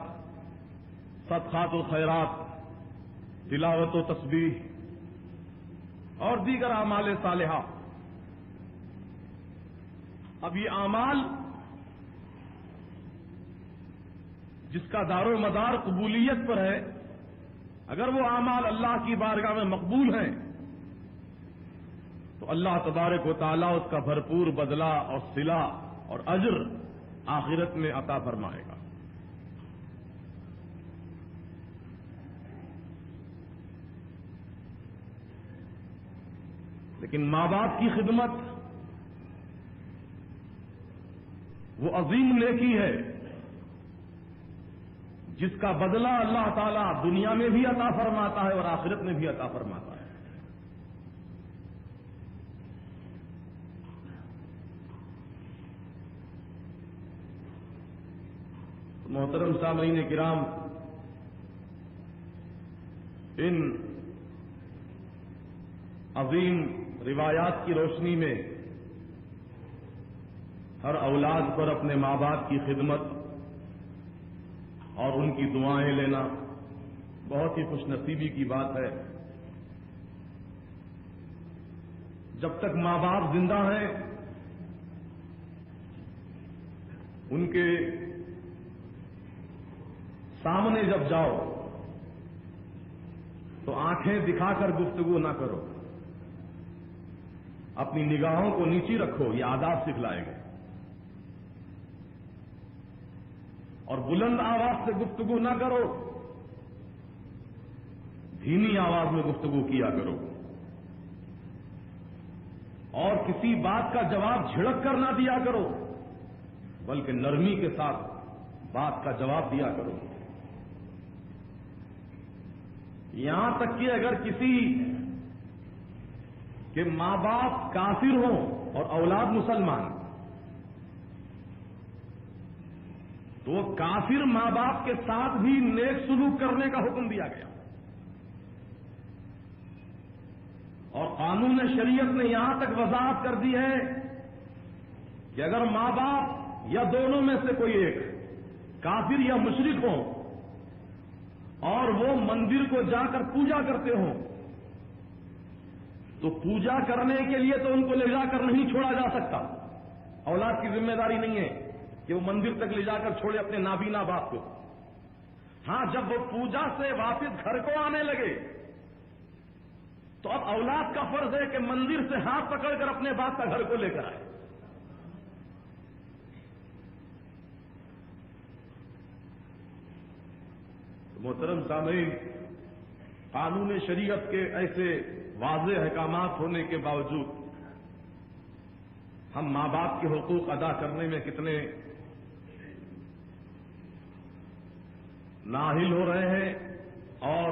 صدقات و خیرات، تلاوت و تسبیح اور دیگر اعمال صالحہ. اب یہ اعمال جس کا دار و مدار قبولیت پر ہے، اگر وہ اعمال اللہ کی بارگاہ میں مقبول ہیں تو اللہ تبارک و تعالیٰ اس کا بھرپور بدلہ اور صلہ اور اجر آخرت میں عطا فرمائے گا. لیکن ماں باپ کی خدمت وہ عظیم نیکی ہے جس کا بدلہ اللہ تعالیٰ دنیا میں بھی عطا فرماتا ہے اور آخرت میں بھی عطا فرماتا ہے. محترم سامعین کرام، ان عظیم روایات کی روشنی میں ہر اولاد پر اپنے ماں باپ کی خدمت اور ان کی دعائیں لینا بہت ہی خوش نصیبی کی بات ہے. جب تک ماں باپ زندہ ہیں ان کے سامنے جب جاؤ تو آنکھیں دکھا کر گفتگو نہ کرو، اپنی نگاہوں کو نیچی رکھو، یہ آداب سکھلائے گئے. اور بلند آواز سے گفتگو نہ کرو، دھیمی آواز میں گفتگو کیا کرو. اور کسی بات کا جواب جھڑک کر نہ دیا کرو، بلکہ نرمی کے ساتھ بات کا جواب دیا کرو. یہاں تک کہ اگر کسی کے ماں باپ کافر ہوں اور اولاد مسلمان تو وہ کافر ماں باپ کے ساتھ بھی نیک سلوک کرنے کا حکم دیا گیا. اور قانون شریعت نے یہاں تک وضاحت کر دی ہے کہ اگر ماں باپ یا دونوں میں سے کوئی ایک کافر یا مشرک ہوں اور وہ مندر کو جا کر پوجا کرتے ہوں تو پوجا کرنے کے لیے تو ان کو لے جا کر نہیں چھوڑا جا سکتا. اولاد کی ذمہ داری نہیں ہے کہ وہ مندر تک لے جا کر چھوڑے اپنے نابینا باپ کو. ہاں، جب وہ پوجا سے واپس گھر کو آنے لگے تو اب اولاد کا فرض ہے کہ مندر سے ہاتھ پکڑ کر اپنے باپ کا گھر کو لے کر آئے. محترم سامعین، قانون شریعت کے ایسے واضح احکامات ہونے کے باوجود ہم ماں باپ کے حقوق ادا کرنے میں کتنے نااہل ہو رہے ہیں. اور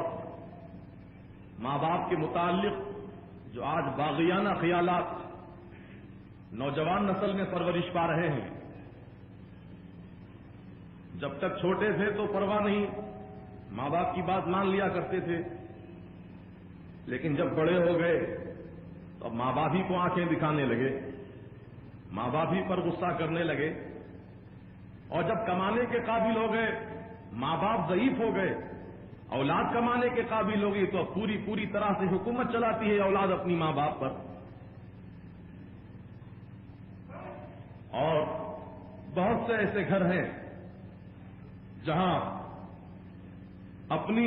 ماں باپ کے متعلق جو آج باغیانہ خیالات نوجوان نسل میں پرورش پا رہے ہیں. جب تک چھوٹے تھے تو پرواہ نہیں، ماں باپ کی بات مان لیا کرتے تھے، لیکن جب بڑے ہو گئے تو اب ماں باپ ہی کو آنکھیں دکھانے لگے، ماں باپ ہی پر غصہ کرنے لگے. اور جب کمانے کے قابل ہو گئے، ماں باپ ضعیف ہو گئے، اولاد کمانے کے قابل ہو گئی تو اب پوری طرح سے حکومت چلاتی ہے اولاد اپنی ماں باپ پر. اور بہت سے ایسے گھر ہیں جہاں اپنی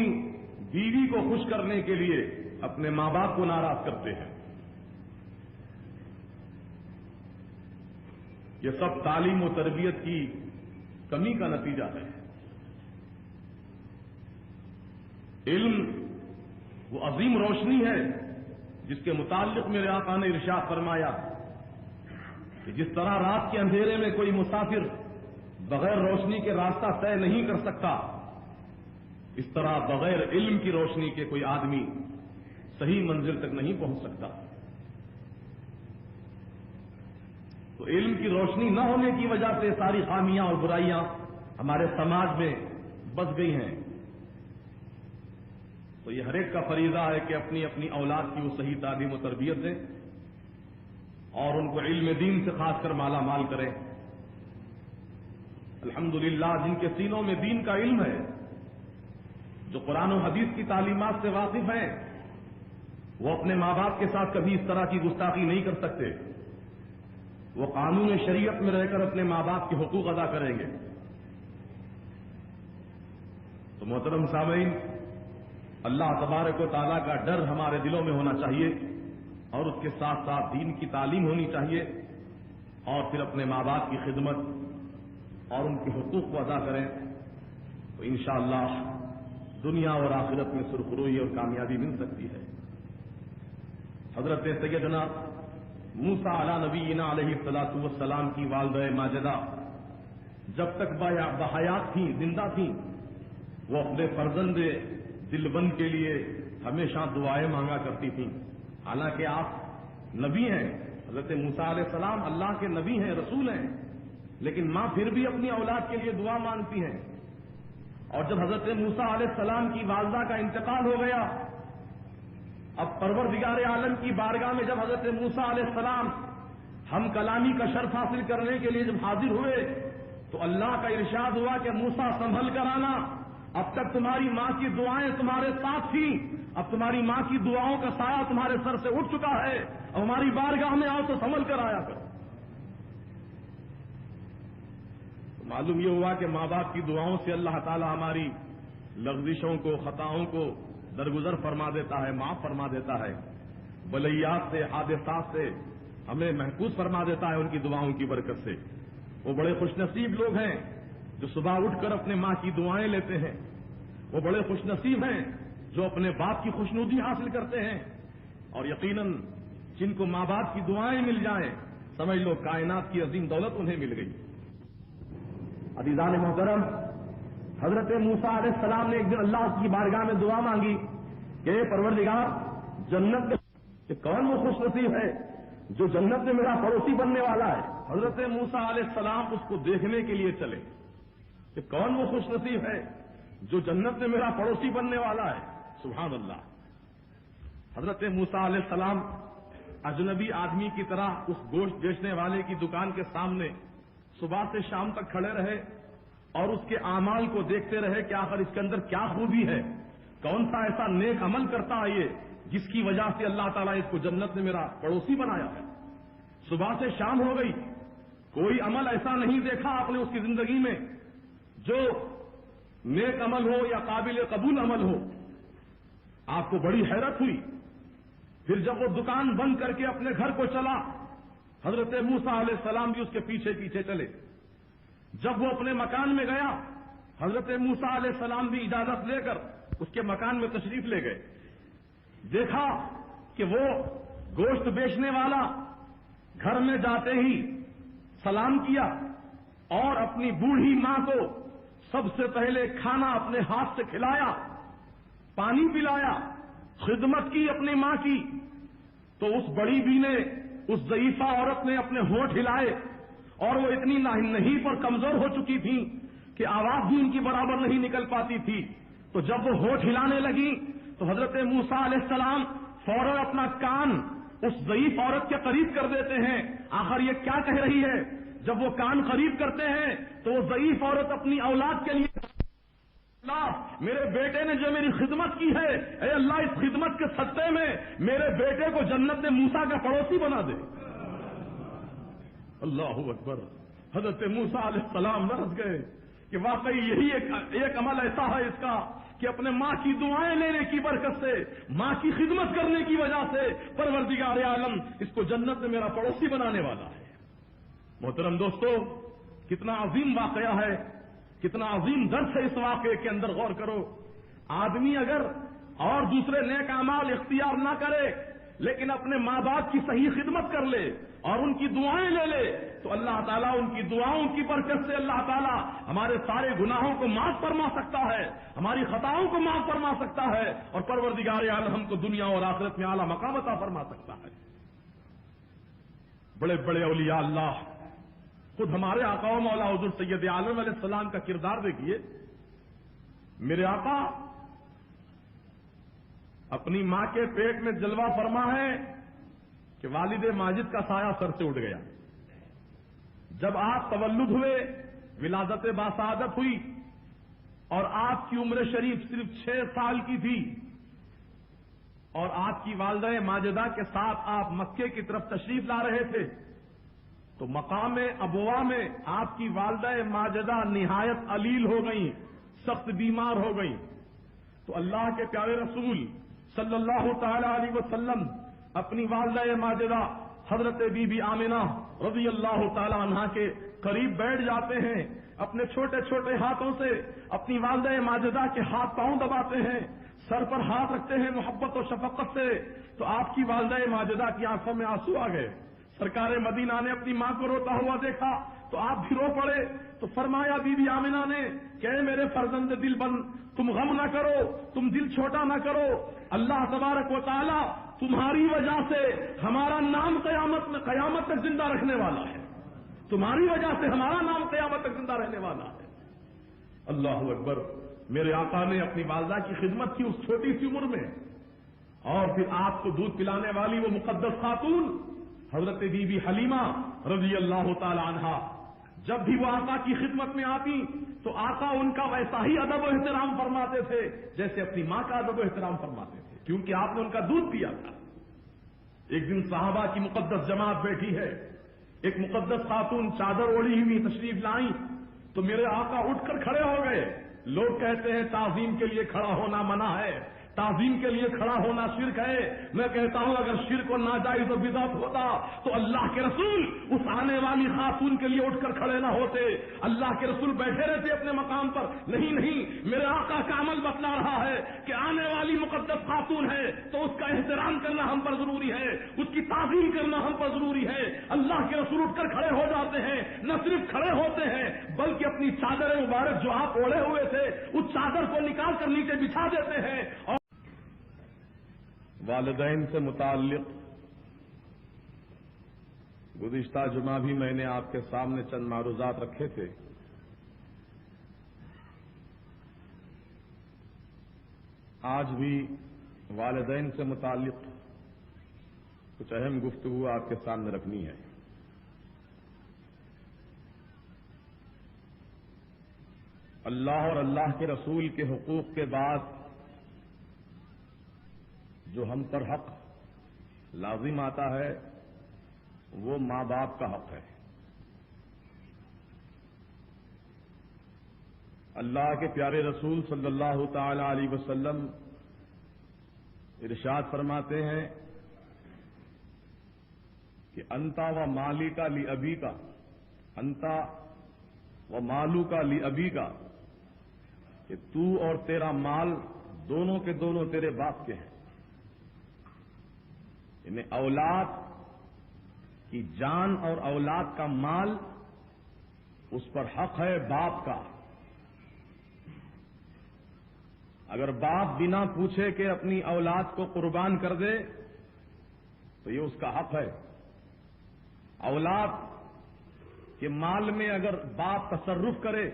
بیوی کو خوش کرنے کے لیے اپنے ماں باپ کو ناراض کرتے ہیں. یہ سب تعلیم و تربیت کی کمی کا نتیجہ ہے. علم وہ عظیم روشنی ہے جس کے متعلق میرے آقا نے ارشاد فرمایا کہ جس طرح رات کے اندھیرے میں کوئی مسافر بغیر روشنی کے راستہ طے نہیں کر سکتا، اس طرح بغیر علم کی روشنی کے کوئی آدمی صحیح منزل تک نہیں پہنچ سکتا. تو علم کی روشنی نہ ہونے کی وجہ سے ساری خامیاں اور برائیاں ہمارے سماج میں بس گئی ہیں. تو یہ ہر ایک کا فریضہ ہے کہ اپنی اپنی اولاد کی وہ صحیح تعلیم و تربیت دیں اور ان کو علم دین سے خاص کر مالا مال کریں. الحمدللہ جن کے سینوں میں دین کا علم ہے، جو قرآن و حدیث کی تعلیمات سے واقف ہیں، وہ اپنے ماں باپ کے ساتھ کبھی اس طرح کی گستاخی نہیں کر سکتے. وہ قانون شریعت میں رہ کر اپنے ماں باپ کے حقوق ادا کریں گے. تو محترم سامعین، اللہ تبارک و تعالیٰ کا ڈر ہمارے دلوں میں ہونا چاہیے، اور اس کے ساتھ ساتھ دین کی تعلیم ہونی چاہیے، اور پھر اپنے ماں باپ کی خدمت اور ان کے حقوق کو ادا کریں تو انشاءاللہ دنیا اور آخرت میں سرخروئی اور کامیابی مل سکتی ہے. حضرت سیدنا موسیٰ علی نبینا علیہ الصلاۃ والسلام کی والدہ ماجدہ جب تک بحیات تھیں، زندہ تھیں، وہ اپنے فرزند دلبند کے لیے ہمیشہ دعائیں مانگا کرتی تھیں. حالانکہ آپ نبی ہیں، حضرت موسیٰ علیہ السلام اللہ کے نبی ہیں، رسول ہیں، لیکن ماں پھر بھی اپنی اولاد کے لیے دعا مانگتی ہیں. اور جب حضرت موسیٰ علیہ السلام کی والدہ کا انتقال ہو گیا، اب پروردگار عالم کی بارگاہ میں جب حضرت موسیٰ علیہ السلام ہم کلامی کا شرف حاصل کرنے کے لیے جب حاضر ہوئے تو اللہ کا ارشاد ہوا کہ موسیٰ سنبھل کر آنا، اب تک تمہاری ماں کی دعائیں تمہارے ساتھ تھیں، اب تمہاری ماں کی دعاؤں کا سایہ تمہارے سر سے اٹھ چکا ہے، اب ہماری بارگاہ میں آؤ تو سنبھل کر آیا کرو. تو معلوم یہ ہوا کہ ماں باپ کی دعاؤں سے اللہ تعالی ہماری لغزشوں کو، خطاؤں کو درگزر فرما دیتا ہے، معاف فرما دیتا ہے، بلیات سے، حادثات سے ہمیں محفوظ فرما دیتا ہے ان کی دعاؤں کی برکت سے. وہ بڑے خوش نصیب لوگ ہیں جو صبح اٹھ کر اپنے ماں کی دعائیں لیتے ہیں. وہ بڑے خوش نصیب ہیں جو اپنے باپ کی خوشنودی حاصل کرتے ہیں. اور یقیناً جن کو ماں باپ کی دعائیں مل جائیں، سمجھ لو کائنات کی عظیم دولت انہیں مل گئی. عزیزان محترم، حضرت موسیٰ علیہ السلام نے ایک دن اللہ کی بارگاہ میں دعا مانگی کہ اے پروردگار، جنت میں کہ کون وہ خوش نصیب ہے جو جنت میں میرا پڑوسی بننے والا ہے. حضرت موسیٰ علیہ السلام اس کو دیکھنے کے لیے چلے کہ کون وہ خوش نصیب ہے جو جنت میں میرا پڑوسی بننے والا ہے. سبحان اللہ. حضرت موسیٰ علیہ السلام اجنبی آدمی کی طرح اس گوشت بیچنے والے کی دکان کے سامنے صبح سے شام تک کھڑے رہے اور اس کے اعمال کو دیکھتے رہے کہ آخر اس کے اندر کیا خوبی ہے، کون سا ایسا نیک عمل کرتا ہے یہ جس کی وجہ سے اللہ تعالیٰ اس کو جنت میں میرا پڑوسی بنایا ہے. صبح سے شام ہو گئی، کوئی عمل ایسا نہیں دیکھا آپ نے اس کی زندگی میں جو نیک عمل ہو یا قابل قبول عمل ہو. آپ کو بڑی حیرت ہوئی. پھر جب وہ دکان بند کر کے اپنے گھر کو چلا، حضرت موسیٰ علیہ السلام بھی اس کے پیچھے پیچھے چلے. جب وہ اپنے مکان میں گیا، حضرت موسیٰ علیہ السلام بھی اجازت لے کر اس کے مکان میں تشریف لے گئے. دیکھا کہ وہ گوشت بیچنے والا گھر میں جاتے ہی سلام کیا اور اپنی بوڑھی ماں کو سب سے پہلے کھانا اپنے ہاتھ سے کھلایا، پانی پلایا، خدمت کی اپنی ماں کی. تو اس بڑی بی نے، اس ضعیفہ عورت نے اپنے ہونٹ ہلائے، اور وہ اتنی نہیں پر کمزور ہو چکی تھی کہ آواز بھی ان کی برابر نہیں نکل پاتی تھی. تو جب وہ ہونٹ ہلانے لگی تو حضرت موسیٰ علیہ السلام فوراً اپنا کان اس ضعیف عورت کے قریب کر دیتے ہیں. آخر یہ کیا کہہ رہی ہے؟ جب وہ کان قریب کرتے ہیں تو وہ ضعیف عورت اپنی اولاد کے لیے، اللہ میرے بیٹے نے جو میری خدمت کی ہے، اے اللہ اس خدمت کے صدقے میں میرے بیٹے کو جنت میں موسیٰ کا پڑوسی بنا دے. اللہ اکبر. حضرت موسیٰ علیہ السلام برس گئے کہ واقعی یہی ایک عمل ایسا ہے اس کا کہ اپنے ماں کی دعائیں لینے کی برکت سے، ماں کی خدمت کرنے کی وجہ سے پروردگار عالم اس کو جنت میں میرا پڑوسی بنانے والا ہے. محترم دوستو، کتنا عظیم واقعہ ہے، کتنا عظیم درس ہے اس واقعے کے اندر. غور کرو، آدمی اگر اور دوسرے نیک اعمال اختیار نہ کرے لیکن اپنے ماں باپ کی صحیح خدمت کر لے اور ان کی دعائیں لے لے تو اللہ تعالیٰ ان کی دعاؤں کی برکت سے اللہ تعالیٰ ہمارے سارے گناہوں کو معاف فرما سکتا ہے، ہماری خطاؤں کو معاف فرما سکتا ہے، اور پروردگار عالم ہم کو دنیا اور آخرت میں اعلیٰ مقام عطا فرما سکتا ہے. بڑے بڑے اولیاء اللہ، خود ہمارے آقا و مولا حضور سید عالم علیہ السلام کا کردار دیکھیے. میرے آقا اپنی ماں کے پیٹ میں جلوہ فرما ہے کہ والد ماجد کا سایہ سر سے اٹھ گیا. جب آپ تولد ہوئے ولادت باسعادت ہوئی اور آپ کی عمر شریف صرف 6 سال کی تھی اور آپ کی والدہ ماجدہ کے ساتھ آپ مکے کی طرف تشریف لا رہے تھے تو مقام ابوا میں آپ کی والدہ ماجدہ نہایت علیل ہو گئیں، سخت بیمار ہو گئیں۔ تو اللہ کے پیارے رسول صلی اللہ تعالی علیہ وسلم اپنی والدہ ماجدہ حضرت بی بی آمنہ رضی اللہ تعالی عنہا کے قریب بیٹھ جاتے ہیں، اپنے چھوٹے چھوٹے ہاتھوں سے اپنی والدہ ماجدہ کے ہاتھ پاؤں دباتے ہیں، سر پر ہاتھ رکھتے ہیں محبت و شفقت سے۔ تو آپ کی والدہ ماجدہ کی آنکھوں میں آنسو آ گئے۔ سرکار مدینہ نے اپنی ماں کو روتا ہوا دیکھا تو آپ بھی رو پڑے۔ تو فرمایا بی بی آمنہ نے کہ اے میرے فرزند دل بند، تم غم نہ کرو، تم دل چھوٹا نہ کرو، اللہ تبارک و تعالی تمہاری وجہ سے ہمارا نام قیامت تک زندہ رکھنے والا ہے، تمہاری وجہ سے ہمارا نام قیامت تک زندہ رہنے والا ہے۔ اللہ اکبر۔ میرے آقا نے اپنی والدہ کی خدمت کی اس چھوٹی سی عمر میں، اور پھر آپ کو دودھ پلانے والی وہ مقدس خاتون حضرت بی بی حلیمہ رضی اللہ تعالی عنہا جب بھی وہ آقا کی خدمت میں آتی تو آقا ان کا ویسا ہی ادب و احترام فرماتے تھے جیسے اپنی ماں کا ادب و احترام فرماتے تھے، کیونکہ آپ نے ان کا دودھ پیا تھا۔ ایک دن صحابہ کی مقدس جماعت بیٹھی ہے، ایک مقدس خاتون چادر اوڑھی ہوئی تشریف لائیں تو میرے آقا اٹھ کر کھڑے ہو گئے۔ لوگ کہتے ہیں تعظیم کے لیے کھڑا ہونا منع ہے، تعظیم کے لیے کھڑا ہونا شرک ہے۔ میں کہتا ہوں اگر شرک و ناجائز و بدعت ہوتا تو اللہ کے رسول اس آنے والی خاتون کے لیے اٹھ کر کھڑے نہ ہوتے، اللہ کے رسول بیٹھے رہتے اپنے مقام پر۔ نہیں، میرے آقا کا عمل بتلا رہا ہے کہ آنے والی مقدس خاتون ہے تو اس کا احترام کرنا ہم پر ضروری ہے، اس کی تعظیم کرنا ہم پر ضروری ہے۔ اللہ کے رسول اٹھ کر کھڑے ہو جاتے ہیں، نہ صرف کھڑے ہوتے ہیں بلکہ اپنی چادر مبارک جو آپ اوڑھے ہوئے تھے اس چادر کو نکال کر نیچے بچھا دیتے ہیں۔ اور والدین سے متعلق گزشتہ جمعہ بھی میں نے آپ کے سامنے چند معروضات رکھے تھے۔ آج بھی والدین سے متعلق کچھ اہم گفتگو آپ کے سامنے رکھنی ہے۔ اللہ اور اللہ کے رسول کے حقوق کے بعد جو ہم پر حق لازم آتا ہے وہ ماں باپ کا حق ہے۔ اللہ کے پیارے رسول صلی اللہ تعالی علیہ وسلم ارشاد فرماتے ہیں کہ انتا و مالی کا لی ابی کا، انتا و مالو کا لی ابی کا، کہ تو اور تیرا مال دونوں کے دونوں تیرے باپ کے ہیں۔ یعنی اولاد کی جان اور اولاد کا مال اس پر حق ہے باپ کا۔ اگر باپ بنا پوچھے کہ اپنی اولاد کو قربان کر دے تو یہ اس کا حق ہے۔ اولاد کے مال میں اگر باپ تصرف کرے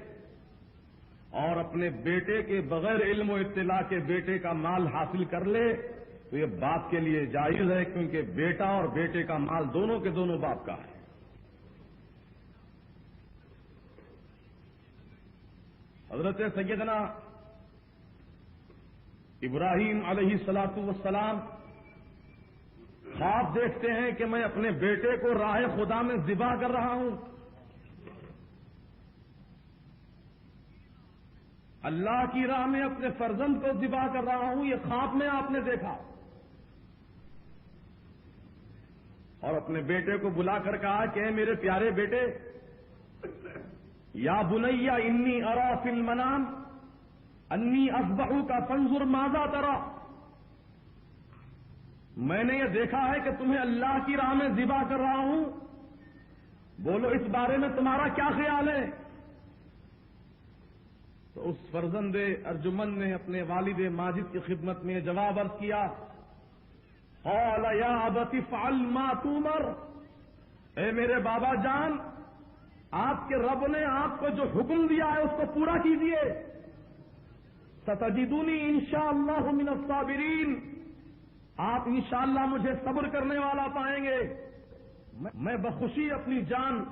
اور اپنے بیٹے کے بغیر علم و اطلاع کے بیٹے کا مال حاصل کر لے تو یہ باپ کے لیے جائز ہے، کیونکہ بیٹا اور بیٹے کا مال دونوں کے دونوں باپ کا ہے۔ حضرت سیدنا ابراہیم علیہ الصلوۃ والسلام خواب دیکھتے ہیں کہ میں اپنے بیٹے کو راہ خدا میں ذبح کر رہا ہوں۔ اللہ کی راہ میں اپنے فرزند کو ذبح کر رہا ہوں، یہ خواب میں آپ نے دیکھا، اور اپنے بیٹے کو بلا کر کہا کہ اے میرے پیارے بیٹے، یا بنیا انی ارا فی المنام انی اذبحک فانظر ماذا تری، میں نے یہ دیکھا ہے کہ تمہیں اللہ کی راہ میں ذبح کر رہا ہوں، بولو اس بارے میں تمہارا کیا خیال ہے؟ تو اس فرزند ارجمن نے اپنے والد ماجد کی خدمت میں جواب عرض کیا، قال یا ابت افعل ما تؤمر، اے میرے بابا جان، آپ کے رب نے آپ کو جو حکم دیا ہے اس کو پورا کیجیے، ستجدونی انشاءاللہ من الصابرین، آپ انشاءاللہ مجھے صبر کرنے والا پائیں گے۔ میں بخوشی اپنی جان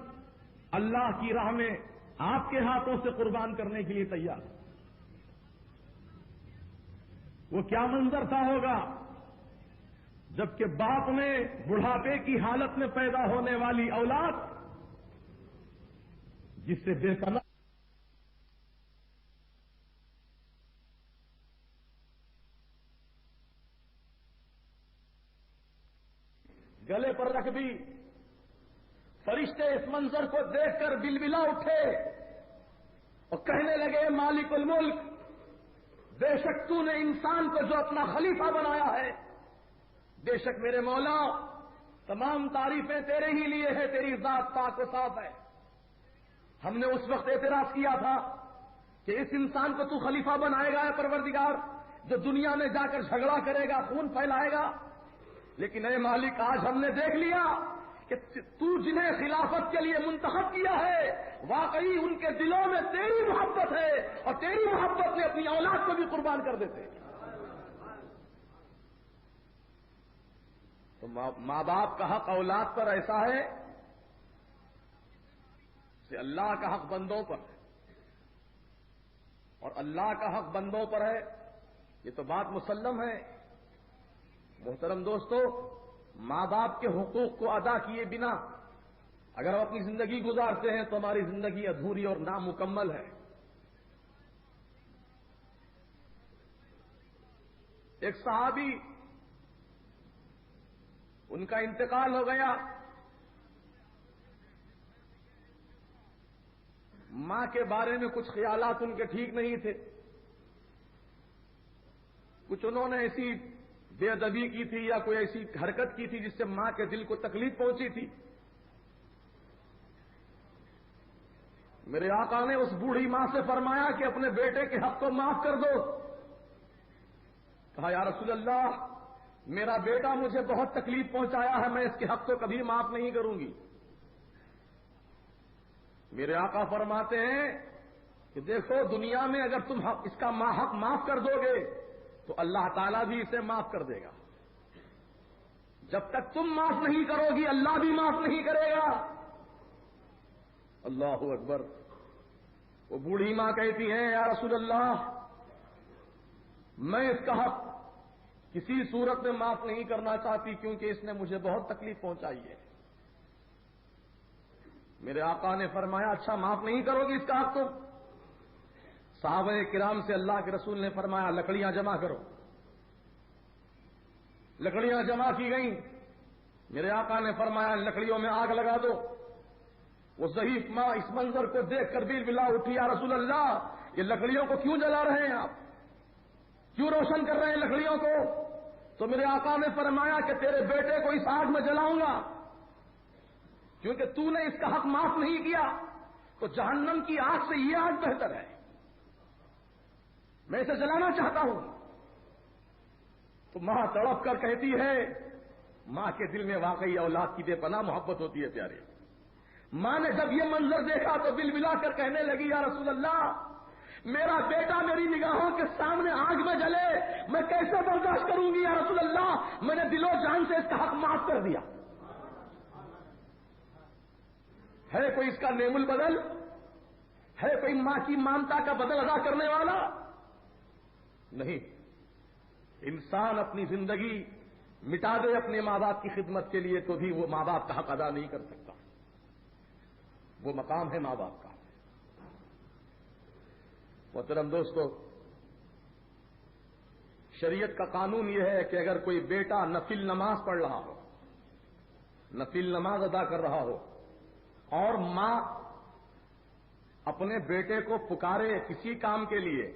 اللہ کی راہ میں آپ کے ہاتھوں سے قربان کرنے کے لیے تیار ہے۔ وہ کیا منظر تھا ہوگا جبکہ باپ میں بڑھاپے کی حالت میں پیدا ہونے والی اولاد جس سے بے پناہ گلے پر رکھ دی، فرشتے اس منظر کو دیکھ کر بلبلا اٹھے اور کہنے لگے مالک الملک، بے شک تو نے انسان کو جو اپنا خلیفہ بنایا ہے، بے شک میرے مولا تمام تعریفیں تیرے ہی لیے ہیں، تیری ذات پاک و صاف ہے۔ ہم نے اس وقت اعتراض کیا تھا کہ اس انسان کو تو خلیفہ بنائے گا پروردگار، جو دنیا میں جا کر جھگڑا کرے گا، خون پھیلائے گا، لیکن اے مالک آج ہم نے دیکھ لیا کہ تو جنہیں خلافت کے لیے منتخب کیا ہے واقعی ان کے دلوں میں تیری محبت ہے، اور تیری محبت نے اپنی اولاد کو بھی قربان کر دیتے۔ تو ماں باپ کا حق اولاد پر ایسا ہے کہ اللہ کا حق بندوں پر ہے، اور اللہ کا حق بندوں پر ہے، یہ تو بات مسلم ہے۔ محترم دوستو، ماں باپ کے حقوق کو ادا کیے بنا اگر ہم اپنی زندگی گزارتے ہیں تو ہماری زندگی ادھوری اور نامکمل ہے۔ ایک صحابی، ان کا انتقال ہو گیا، ماں کے بارے میں کچھ خیالات ان کے ٹھیک نہیں تھے، کچھ انہوں نے ایسی بے ادبی کی تھی یا کوئی ایسی حرکت کی تھی جس سے ماں کے دل کو تکلیف پہنچی تھی۔ میرے آقا نے اس بوڑھی ماں سے فرمایا کہ اپنے بیٹے کے حق کو معاف کر دو۔ کہا یا رسول اللہ، میرا بیٹا مجھے بہت تکلیف پہنچایا ہے، میں اس کے حق کو کبھی معاف نہیں کروں گی۔ میرے آقا فرماتے ہیں کہ دیکھو، دنیا میں اگر تم اس کا حق معاف کر دو گے تو اللہ تعالیٰ بھی اسے معاف کر دے گا، جب تک تم معاف نہیں کرو گی اللہ بھی معاف نہیں کرے گا۔ اللہ اکبر۔ وہ بوڑھی ماں کہتی ہیں یا رسول اللہ، میں اس کا حق کسی صورت میں معاف نہیں کرنا چاہتی کیونکہ اس نے مجھے بہت تکلیف پہنچائی ہے۔ میرے آقا نے فرمایا اچھا معاف نہیں کرو گی اس کا حق تم؟ صحابہ کرام سے اللہ کے رسول نے فرمایا لکڑیاں جمع کرو۔ لکڑیاں جمع کی گئیں، میرے آقا نے فرمایا لکڑیوں میں آگ لگا دو۔ وہ ضعیف ماں اس منظر کو دیکھ کر بلا اٹھی، یا رسول اللہ یہ لکڑیوں کو کیوں جلا رہے ہیں آپ، کیوں روشن کر رہے ہیں لکڑیوں کو؟ تو میرے آقا نے فرمایا کہ تیرے بیٹے کو اس آگ میں جلاؤں گا، کیونکہ تو نے اس کا حق معاف نہیں کیا، تو جہنم کی آگ سے یہ آگ بہتر ہے، میں اسے جلانا چاہتا ہوں۔ تو ماں تڑپ کر کہتی ہے، ماں کے دل میں واقعی اولاد کی بے پناہ محبت ہوتی ہے پیارے۔ ماں نے جب یہ منظر دیکھا تو بلبلا کر کہنے لگی یا رسول اللہ، میرا بیٹا میری نگاہوں کے سامنے آگ میں جلے، میں کیسے برداشت کروں گی یا رسول اللہ، میں نے دل و جان سے اس کا حق معاف کر دیا۔ ہے کوئی اس کا نعم البدل؟ ہے کوئی ماں کی ممتا کا بدل ادا کرنے والا؟ نہیں۔ انسان اپنی زندگی مٹا دے اپنے ماں باپ کی خدمت کے لیے تو بھی وہ ماں باپ کا حق ادا نہیں کر سکتا، وہ مقام ہے ماں باپ کا۔ محترم دوستو، شریعت کا قانون یہ ہے کہ اگر کوئی بیٹا نفل نماز پڑھ رہا ہو، نفل نماز ادا کر رہا ہو، اور ماں اپنے بیٹے کو پکارے کسی کام کے لیے،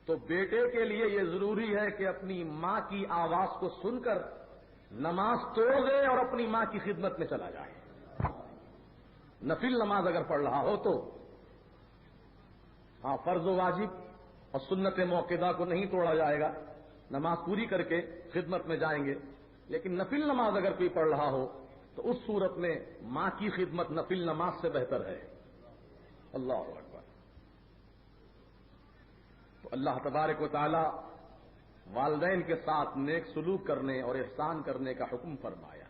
تو بیٹے کے لیے یہ ضروری ہے کہ اپنی ماں کی آواز کو سن کر نماز توڑ دے اور اپنی ماں کی خدمت میں چلا جائے۔ نفل نماز اگر پڑھ رہا ہو تو ہاں، فرض و واجب اور سنت موقدہ کو نہیں توڑا جائے گا، نماز پوری کر کے خدمت میں جائیں گے، لیکن نفل نماز اگر کوئی پڑھ رہا ہو تو اس صورت میں ماں کی خدمت نفل نماز سے بہتر ہے۔ اللہ اکبر۔ تو اللہ تبارک و تعالی والدین کے ساتھ نیک سلوک کرنے اور احسان کرنے کا حکم فرمایا۔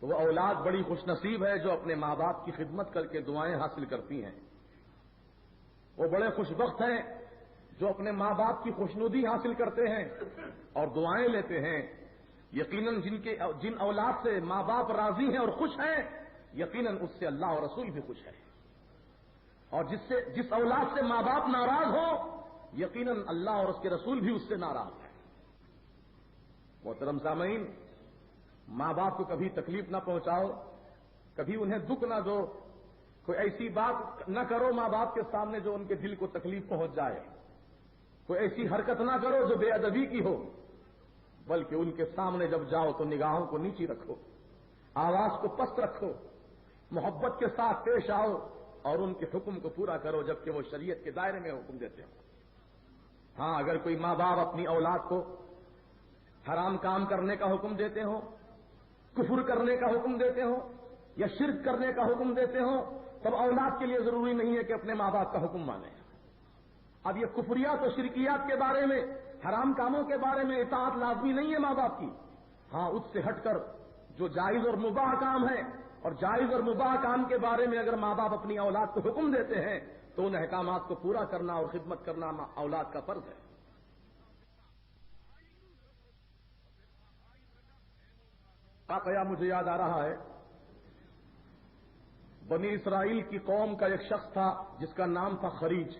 تو وہ اولاد بڑی خوش نصیب ہے جو اپنے ماں باپ کی خدمت کر کے دعائیں حاصل کرتی ہیں. وہ بڑے خوش بخت ہیں جو اپنے ماں باپ کی خوشنودی حاصل کرتے ہیں اور دعائیں لیتے ہیں. یقیناً جن اولاد سے ماں باپ راضی ہیں اور خوش ہیں، یقیناً اس سے اللہ اور رسول بھی خوش ہے. اور جس اولاد سے ماں باپ ناراض ہو، یقیناً اللہ اور اس کے رسول بھی اس سے ناراض ہے. محترم سامعین، ماں باپ کو کبھی تکلیف نہ پہنچاؤ، کبھی انہیں دکھ نہ دو، کوئی ایسی بات نہ کرو ماں باپ کے سامنے جو ان کے دل کو تکلیف پہنچ جائے، کوئی ایسی حرکت نہ کرو جو بے ادبی کی ہو، بلکہ ان کے سامنے جب جاؤ تو نگاہوں کو نیچی رکھو، آواز کو پست رکھو، محبت کے ساتھ پیش آؤ اور ان کے حکم کو پورا کرو جبکہ وہ شریعت کے دائرے میں حکم دیتے ہوں. ہاں، اگر کوئی ماں باپ اپنی اولاد کو حرام کام کرنے کا حکم دیتے ہوں، کفر کرنے کا حکم دیتے ہوں یا شرک کرنے کا حکم دیتے ہوں، تب اولاد کے لیے ضروری نہیں ہے کہ اپنے ماں باپ کا حکم مانے. اب یہ کفریات اور شرکیات کے بارے میں، حرام کاموں کے بارے میں اطاعت لازمی نہیں ہے ماں باپ کی. ہاں، اس سے ہٹ کر جو جائز اور مباح کام ہے، اور جائز اور مباح کام کے بارے میں اگر ماں باپ اپنی اولاد کو حکم دیتے ہیں تو ان احکامات کو پورا کرنا اور خدمت کرنا اولاد کا فرض ہے. واقعہ مجھے یاد آ رہا ہے، بنی اسرائیل کی قوم کا ایک شخص تھا جس کا نام تھا خریج.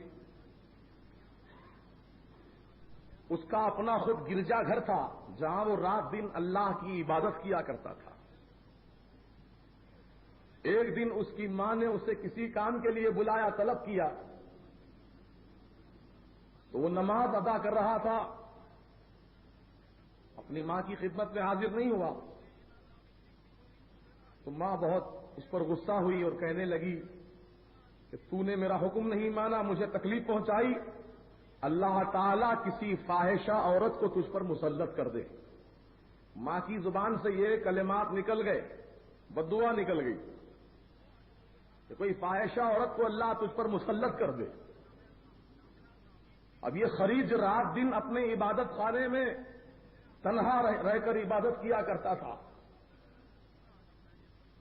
اس کا اپنا خود گرجا گھر تھا جہاں وہ رات دن اللہ کی عبادت کیا کرتا تھا. ایک دن اس کی ماں نے اسے کسی کام کے لیے بلایا، طلب کیا، تو وہ نماز ادا کر رہا تھا، اپنی ماں کی خدمت میں حاضر نہیں ہوا. تو ماں بہت اس پر غصہ ہوئی اور کہنے لگی کہ تو نے میرا حکم نہیں مانا، مجھے تکلیف پہنچائی، اللہ تعالیٰ کسی فاحشہ عورت کو تجھ پر مسلط کر دے. ماں کی زبان سے یہ کلمات نکل گئے، بددعا نکل گئی کہ کوئی فاحشہ عورت کو اللہ تجھ پر مسلط کر دے. اب یہ خریج رات دن اپنے عبادت خانے میں تنہا رہ کر عبادت کیا کرتا تھا.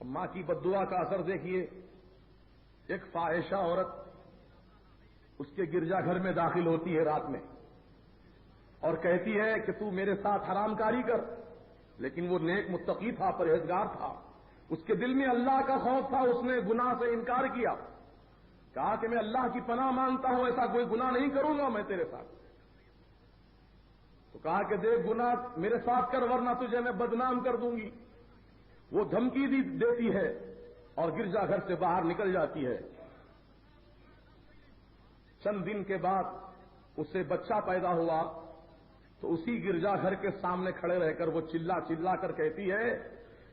اب ماں کی بددعا کا اثر دیکھیے، ایک فاحشہ عورت اس کے گرجا گھر میں داخل ہوتی ہے رات میں اور کہتی ہے کہ تو میرے ساتھ حرام کاری کر. لیکن وہ نیک متقی تھا، پرہیزگار تھا، اس کے دل میں اللہ کا خوف تھا، اس نے گناہ سے انکار کیا، کہا کہ میں اللہ کی پناہ مانگتا ہوں، ایسا کوئی گناہ نہیں کروں گا میں تیرے ساتھ. تو کہا کہ دیکھ گناہ میرے ساتھ کر ورنہ تجھے میں بدنام کر دوں گی. وہ دھمکی دیتی ہے اور گرجا گھر سے باہر نکل جاتی ہے. چند دن کے بعد اسے بچہ پیدا ہوا تو اسی گرجا گھر کے سامنے کھڑے رہ کر وہ چلا کر کہتی ہے،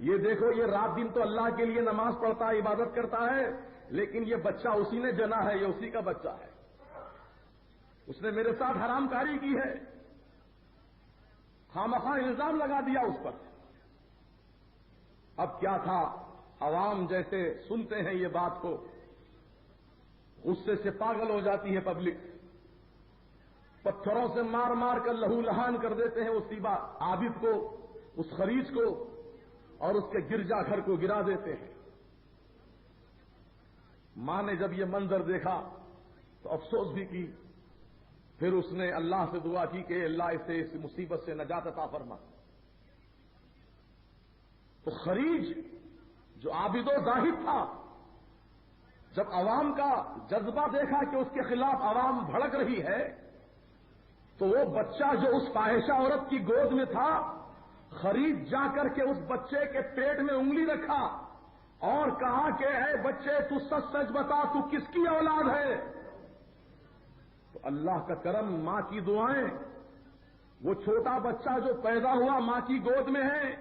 یہ دیکھو یہ رات دن تو اللہ کے لیے نماز پڑھتا ہے، عبادت کرتا ہے، لیکن یہ بچہ اسی نے جنا ہے، یہ اسی کا بچہ ہے، اس نے میرے ساتھ حرام کاری کی ہے. خامخواہ الزام لگا دیا اس پر. اب کیا تھا، عوام جیسے سنتے ہیں یہ بات کو غصے سے پاگل ہو جاتی ہے پبلک، پتھروں سے مار مار کر لہو لہان کر دیتے ہیں اس عابد کو، اس خریج کو، اور اس کے گرجا گھر کو گرا دیتے ہیں. ماں نے جب یہ منظر دیکھا تو افسوس بھی کی، پھر اس نے اللہ سے دعا کی کہ اللہ اسے اس مصیبت سے نجات عطا فرما. تو خریج جو عابد و زاہد تھا، جب عوام کا جذبہ دیکھا کہ اس کے خلاف عوام بھڑک رہی ہے تو وہ بچہ جو اس فاحشہ عورت کی گود میں تھا، خریج جا کر کے اس بچے کے پیٹ میں انگلی رکھا اور کہا کہ اے بچے تو سچ سچ بتا تو کس کی اولاد ہے. تو اللہ کا کرم، ماں کی دعائیں، وہ چھوٹا بچہ جو پیدا ہوا ماں کی گود میں ہے،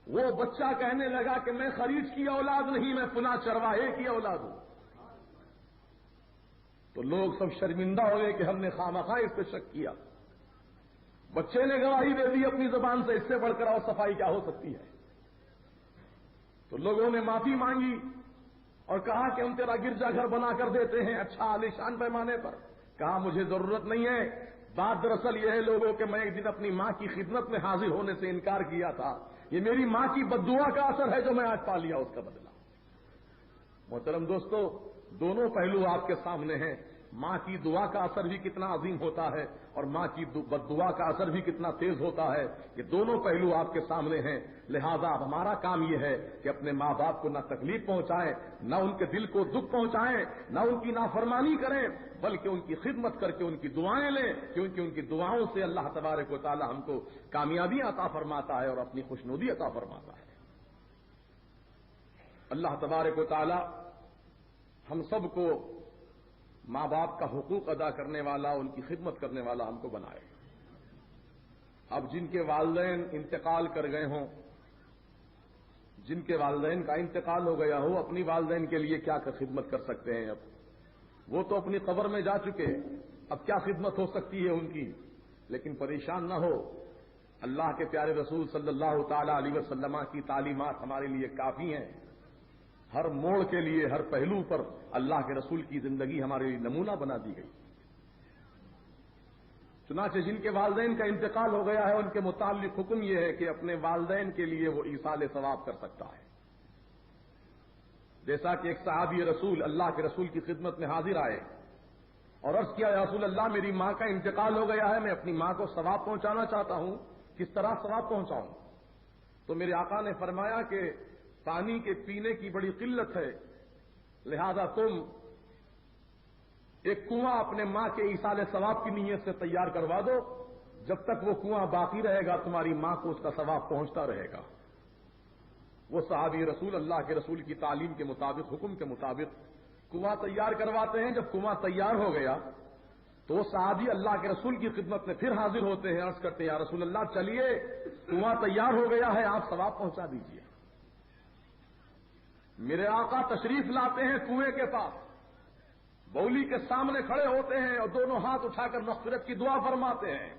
وہ بچہ کہنے لگا کہ میں خریج کی اولاد نہیں، میں فلاں چرواہے کی اولاد ہوں. تو لوگ سب شرمندہ ہوئے کہ ہم نے خامخواہ اس پہ شک کیا. بچے نے گواہی دے دی اپنی زبان سے، اس سے بڑھ کر اور صفائی کیا ہو سکتی ہے. تو لوگوں نے معافی مانگی اور کہا کہ ہم تیرا گرجا گھر بنا کر دیتے ہیں اچھا عالیشان پیمانے پر. کہا مجھے ضرورت نہیں ہے، بات دراصل یہ ہے لوگوں کہ میں ایک دن اپنی ماں کی خدمت میں حاضر ہونے سے انکار کیا تھا، یہ میری ماں کی بددعا کا اثر ہے جو میں آج پا لیا اس کا بدلہ۔ محترم دوستو، دونوں پہلو آپ کے سامنے ہیں، ماں کی دعا کا اثر بھی کتنا عظیم ہوتا ہے اور ماں کی بددعا کا اثر بھی کتنا تیز ہوتا ہے، یہ دونوں پہلو آپ کے سامنے ہیں۔ لہذا اب ہمارا کام یہ ہے کہ اپنے ماں باپ کو نہ تکلیف پہنچائیں، نہ ان کے دل کو دکھ پہنچائیں، نہ ان کی نافرمانی کریں، بلکہ ان کی خدمت کر کے ان کی دعائیں لیں، کیونکہ ان کی دعاؤں سے اللہ تبارک و تعالی ہم کو کامیابی عطا فرماتا ہے اور اپنی خوشنودی عطا فرماتا ہے۔ اللہ تبارک و تعالی ہم سب کو ماں باپ کا حقوق ادا کرنے والا، ان کی خدمت کرنے والا ہم کو بنائے۔ اب جن کے والدین انتقال کر گئے ہوں، جن کے والدین کا انتقال ہو گیا ہو، اپنی والدین کے لیے کیا خدمت کر سکتے ہیں؟ اب وہ تو اپنی قبر میں جا چکے، اب کیا خدمت ہو سکتی ہے ان کی؟ لیکن پریشان نہ ہو، اللہ کے پیارے رسول صلی اللہ تعالی علیہ وسلم کی تعلیمات ہمارے لیے کافی ہیں۔ ہر موڑ کے لیے، ہر پہلو پر اللہ کے رسول کی زندگی ہمارے لیے نمونہ بنا دی گئی۔ چنانچہ جن کے والدین کا انتقال ہو گیا ہے ان کے متعلق حکم یہ ہے کہ اپنے والدین کے لیے وہ ایصال ثواب کر سکتا ہے۔ جیسا کہ ایک صحابی رسول اللہ کے رسول کی خدمت میں حاضر آئے اور عرض کیا، یا رسول اللہ میری ماں کا انتقال ہو گیا ہے، میں اپنی ماں کو ثواب پہنچانا چاہتا ہوں، کس طرح ثواب پہنچاؤں؟ تو میرے آقا نے فرمایا کہ پانی کے پینے کی بڑی قلت ہے، لہذا تم ایک کنواں اپنے ماں کے ایصال ثواب کی نیت سے تیار کروا دو، جب تک وہ کنواں باقی رہے گا تمہاری ماں کو اس کا ثواب پہنچتا رہے گا۔ وہ صحابی رسول اللہ کے رسول کی تعلیم کے مطابق، حکم کے مطابق کنواں تیار کرواتے ہیں۔ جب کنواں تیار ہو گیا تو وہ صحابی اللہ کے رسول کی خدمت میں پھر حاضر ہوتے ہیں، عرض کرتے ہیں، یا رسول اللہ چلیے کنواں تیار ہو گیا ہے، آپ ثواب پہنچا دیجیے۔ میرے آقا تشریف لاتے ہیں کنویں کے پاس، بولی کے سامنے کھڑے ہوتے ہیں اور دونوں ہاتھ اٹھا کر مغفرت کی دعا فرماتے ہیں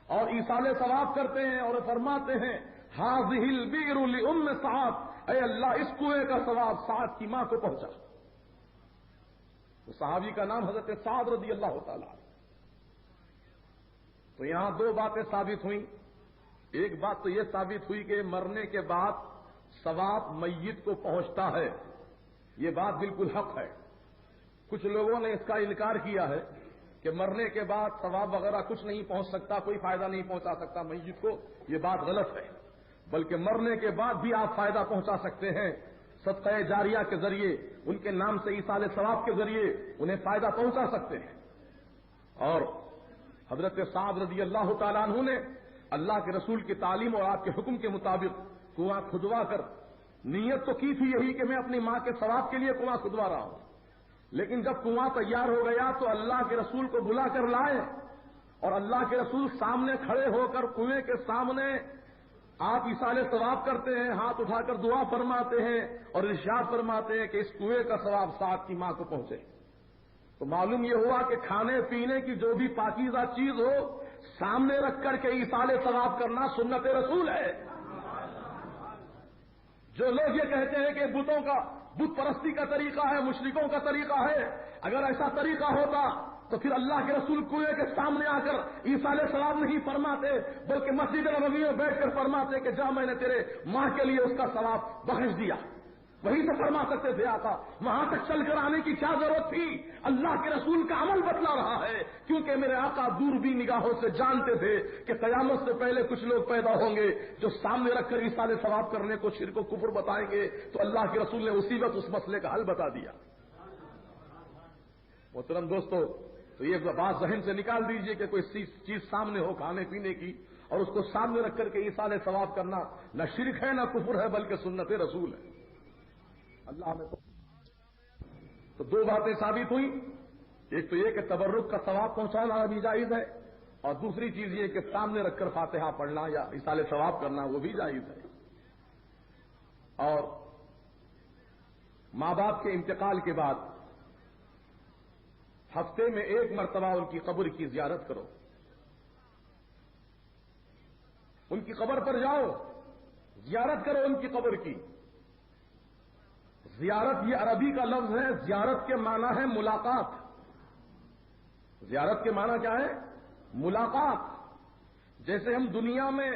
اور ایصال ثواب کرتے ہیں اور فرماتے ہیں، ھذہ البئر لأم سعد، اے اللہ اس کنویں کا ثواب سعد کی ماں کو پہنچا۔ تو صحابی کا نام حضرت سعد رضی اللہ تعالی۔ تو یہاں دو باتیں ثابت ہوئیں۔ ایک بات تو یہ ثابت ہوئی کہ مرنے کے بعد ثواب میت کو پہنچتا ہے، یہ بات بالکل حق ہے۔ کچھ لوگوں نے اس کا انکار کیا ہے کہ مرنے کے بعد ثواب وغیرہ کچھ نہیں پہنچ سکتا، کوئی فائدہ نہیں پہنچا سکتا میت کو، یہ بات غلط ہے۔ بلکہ مرنے کے بعد بھی آپ فائدہ پہنچا سکتے ہیں، صدقہ جاریہ کے ذریعے، ان کے نام سے ایصال ثواب کے ذریعے انہیں فائدہ پہنچا سکتے ہیں۔ اور حضرت سعد رضی اللہ تعالیٰ عنہ نے اللہ کے رسول کی تعلیم اور آپ کے حکم کے مطابق کنواں کھدوا کر، نیت تو کی تھی یہی کہ میں اپنی ماں کے ثواب کے لیے کنواں کھدوا رہا ہوں، لیکن جب کنواں تیار ہو گیا تو اللہ کے رسول کو بلا کر لائے اور اللہ کے رسول سامنے کھڑے ہو کر کنویں کے سامنے آپ ایصال ثواب کرتے ہیں، ہاتھ اٹھا کر دعا فرماتے ہیں اور ارشاد فرماتے ہیں کہ اس کنویں کا ثواب سعد کی ماں کو پہنچے۔ تو معلوم یہ ہوا کہ کھانے پینے کی جو بھی پاکیزہ چیز ہو سامنے رکھ کر کے ایصال ثواب کرنا سنت رسول ہے۔ جو لوگ یہ کہتے ہیں کہ بتوں کا، بت پرستی کا طریقہ ہے، مشرکوں کا طریقہ ہے، اگر ایسا طریقہ ہوتا تو پھر اللہ کے رسول کنویں کے سامنے آ کر ایصال ثواب نہیں فرماتے، بلکہ مسجد نبوی میں بیٹھ کر فرماتے کہ جا میں نے تیرے ماں کے لیے اس کا ثواب بخش دیا۔ وہی تو فرما سکتے تھے آقا، وہاں تک چل کر آنے کی کیا ضرورت تھی؟ اللہ کے رسول کا عمل بتلا رہا ہے، کیونکہ میرے آقا دور بھی نگاہوں سے جانتے تھے کہ قیامت سے پہلے کچھ لوگ پیدا ہوں گے جو سامنے رکھ کر ایصال ثواب کرنے کو شرک و کفر بتائیں گے، تو اللہ کے رسول نے اسی وقت اس مسئلے کا حل بتا دیا۔ محترم دوستو، تو یہ بات ذہن سے نکال دیجئے کہ کوئی چیز سامنے ہو کھانے پینے کی اور اس کو سامنے رکھ کر کے ایصال ثواب کرنا نہ شرک ہے نہ کفر ہے بلکہ سنت رسول ہے۔ اللہ میں تو دو باتیں ثابت ہوئی، ایک تو یہ کہ تبرک کا ثواب پہنچانا بھی جائز ہے، اور دوسری چیز یہ کہ سامنے رکھ کر فاتحہ پڑھنا یا ایصال ثواب کرنا وہ بھی جائز ہے۔ اور ماں باپ کے انتقال کے بعد ہفتے میں ایک مرتبہ ان کی قبر کی زیارت کرو، ان کی قبر پر جاؤ، زیارت کرو ان کی قبر کی۔ زیارت یہ عربی کا لفظ ہے، زیارت کے معنی ہے ملاقات۔ زیارت کے معنی کیا ہے؟ ملاقات، جیسے ہم دنیا میں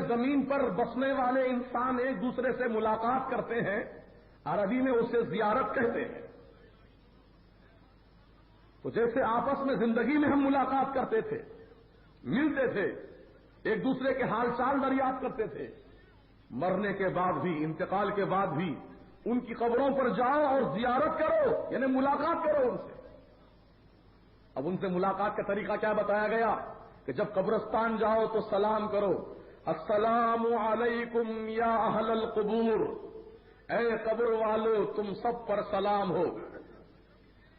زمین پر بسنے والے انسان ایک دوسرے سے ملاقات کرتے ہیں، عربی میں اسے زیارت کہتے ہیں. تو جیسے آپس میں زندگی میں ہم ملاقات کرتے تھے، ملتے تھے، ایک دوسرے کے حال چال دریافت کرتے تھے، مرنے کے بعد بھی، انتقال کے بعد بھی ان کی قبروں پر جاؤ اور زیارت کرو، یعنی ملاقات کرو ان سے. اب ان سے ملاقات کا طریقہ کیا بتایا گیا کہ جب قبرستان جاؤ تو سلام کرو، السلام علیکم یا اہل القبور، اے قبر والو تم سب پر سلام ہو.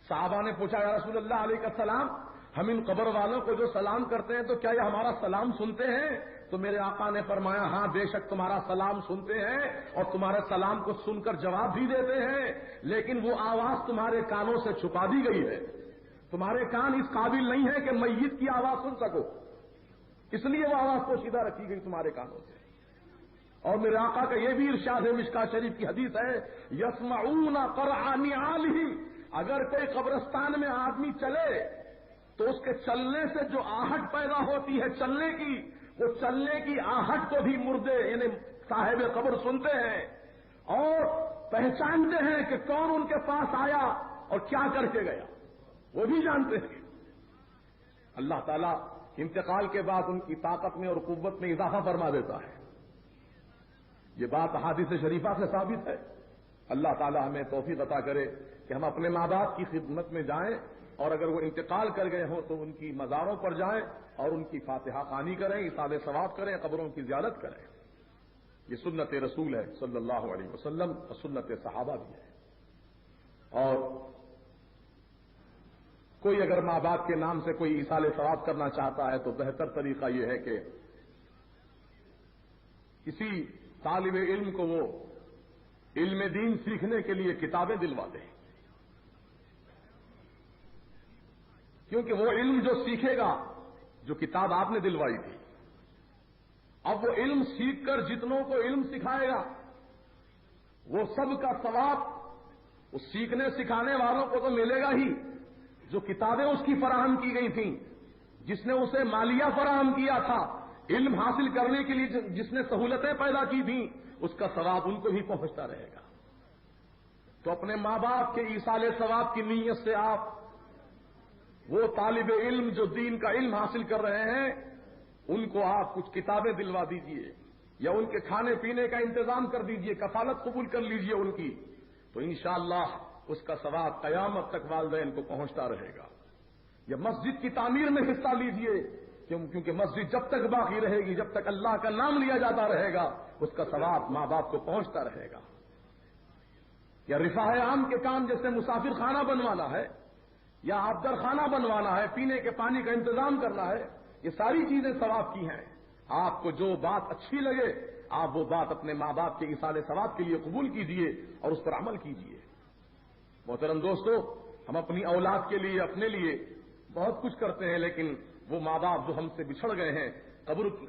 صحابہ نے پوچھا یا رسول اللہ علیہ السلام، ہم ان قبر والوں کو جو سلام کرتے ہیں تو کیا یہ ہمارا سلام سنتے ہیں؟ تو میرے آقا نے فرمایا ہاں بے شک تمہارا سلام سنتے ہیں اور تمہارے سلام کو سن کر جواب بھی دیتے ہیں، لیکن وہ آواز تمہارے کانوں سے چھپا دی گئی ہے. تمہارے کان اس قابل نہیں ہے کہ میت کی آواز سن سکو، اس لیے وہ آواز پوشیدہ رکھی گئی تمہارے کانوں سے. اور میرے آقا کا یہ بھی ارشاد ہے، مشکاۃ شریف کی حدیث ہے، یسمعون قرع نعالہ، اگر کوئی قبرستان میں آدمی چلے تو اس کے چلنے سے جو آہٹ پیدا ہوتی ہے چلنے کی، وہ چلنے کی آہٹ کو بھی مردے یعنی صاحب قبر سنتے ہیں اور پہچانتے ہیں کہ کون ان کے پاس آیا اور کیا کر کے گیا، وہ بھی جانتے ہیں. اللہ تعالیٰ انتقال کے بعد ان کی طاقت میں اور قوت میں اضافہ فرما دیتا ہے. یہ بات احادیث شریفہ سے ثابت ہے. اللہ تعالیٰ ہمیں توفیق عطا کرے کہ ہم اپنے ماں باپ کی خدمت میں جائیں اور اگر وہ انتقال کر گئے ہوں تو ان کی مزاروں پر جائیں اور ان کی فاتحہ خوانی کریں، اصالہ ثواب کریں، قبروں کی زیارت کریں. یہ سنت رسول ہے صلی اللہ علیہ وسلم اور سنت صحابہ بھی ہے. اور کوئی اگر ماں باپ کے نام سے کوئی اصالہ ثواب کرنا چاہتا ہے تو بہتر طریقہ یہ ہے کہ کسی طالب علم کو وہ علم دین سیکھنے کے لیے کتابیں دلوا دیں، کیونکہ وہ علم جو سیکھے گا، جو کتاب آپ نے دلوائی تھی، اب وہ علم سیکھ کر جتنوں کو علم سکھائے گا وہ سب کا ثواب اس سیکھنے سکھانے والوں کو تو ملے گا ہی، جو کتابیں اس کی فراہم کی گئی تھیں، جس نے اسے مالیہ فراہم کیا تھا، علم حاصل کرنے کے لیے جس نے سہولتیں پیدا کی تھیں، اس کا ثواب ان کو بھی پہنچتا رہے گا. تو اپنے ماں باپ کے ایصال ثواب کی نیت سے آپ وہ طالب علم جو دین کا علم حاصل کر رہے ہیں ان کو آپ کچھ کتابیں دلوا دیجئے یا ان کے کھانے پینے کا انتظام کر دیجئے، کفالت قبول کر لیجئے ان کی، تو انشاءاللہ اس کا ثواب قیامت تک والدین کو پہنچتا رہے گا. یا مسجد کی تعمیر میں حصہ لیجئے، کیونکہ مسجد جب تک باقی رہے گی، جب تک اللہ کا نام لیا جاتا رہے گا، اس کا ثواب ماں باپ کو پہنچتا رہے گا. یا رفاہ عام کے کام جیسے مسافر خانہ بنوانا ہے یا آبدر خانہ بنوانا ہے، پینے کے پانی کا انتظام کرنا ہے، یہ ساری چیزیں ثواب کی ہیں. آپ کو جو بات اچھی لگے آپ وہ بات اپنے ماں باپ کے ایصال ثواب کے لیے قبول کیجئے اور اس پر عمل کیجئے. محترم دوستو، ہم اپنی اولاد کے لیے اپنے لیے بہت کچھ کرتے ہیں، لیکن وہ ماں باپ جو ہم سے بچھڑ گئے ہیں،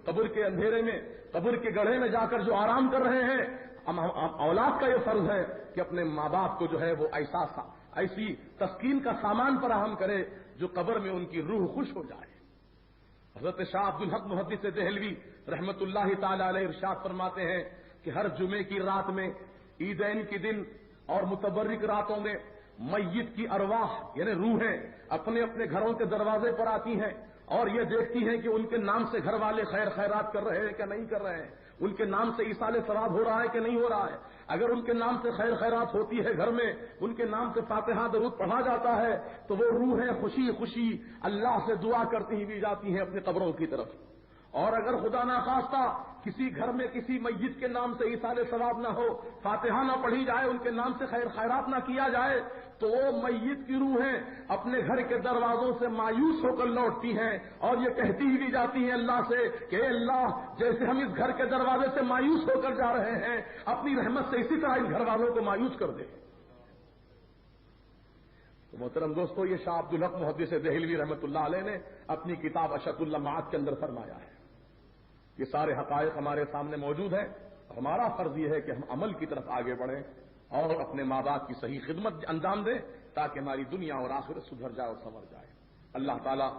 قبر کے اندھیرے میں، قبر کے گڑھے میں جا کر جو آرام کر رہے ہیں، ہم اولاد کا یہ فرض ہے کہ اپنے ماں باپ کو جو ہے وہ ایسی تسکین کا سامان فراہم کرے جو قبر میں ان کی روح خوش ہو جائے. حضرت شاہ عبد الحق محدث دہلوی رحمت اللہ تعالی علیہ ارشاد فرماتے ہیں کہ ہر جمعے کی رات میں، عیدین کے دن اور متبرک راتوں میں میت کی ارواح یعنی روحیں اپنے اپنے گھروں کے دروازے پر آتی ہیں اور یہ دیکھتی ہیں کہ ان کے نام سے گھر والے خیر خیرات کر رہے ہیں کہ نہیں کر رہے ہیں، ان کے نام سے ایصال ثواب ہو رہا ہے کہ نہیں ہو رہا ہے. اگر ان کے نام سے خیر خیرات ہوتی ہے گھر میں، ان کے نام سے فاتحہ درود پڑھا جاتا ہے تو وہ روحیں خوشی خوشی اللہ سے دعا کرتی ہوئی جاتی ہیں اپنی قبروں کی طرف. اور اگر خدا ناخواستہ کسی گھر میں کسی میت کے نام سے ایصال ثواب نہ ہو، فاتحہ نہ پڑھی جائے، ان کے نام سے خیر خیرات نہ کیا جائے، تو وہ میت کی روحیں اپنے گھر کے دروازوں سے مایوس ہو کر لوٹتی ہیں اور یہ کہتی بھی جاتی ہیں اللہ سے کہ اے اللہ، جیسے ہم اس گھر کے دروازے سے مایوس ہو کر جا رہے ہیں، اپنی رحمت سے اسی طرح ان گھر والوں کو مایوس کر دے. تو محترم دوستو، یہ شاہ عبد الحق محدث دہلوی رحمۃ اللہ علیہ نے اپنی کتاب اشد اللمعات کے اندر فرمایا ہے. یہ سارے حقائق ہمارے سامنے موجود ہیں. ہمارا فرض یہ ہے کہ ہم عمل کی طرف آگے بڑھیں اور اپنے ماں باپ کی صحیح خدمت انجام دیں تاکہ ہماری دنیا اور آخرت سدھر جائے اور سنور جائے. اللہ تعالیٰ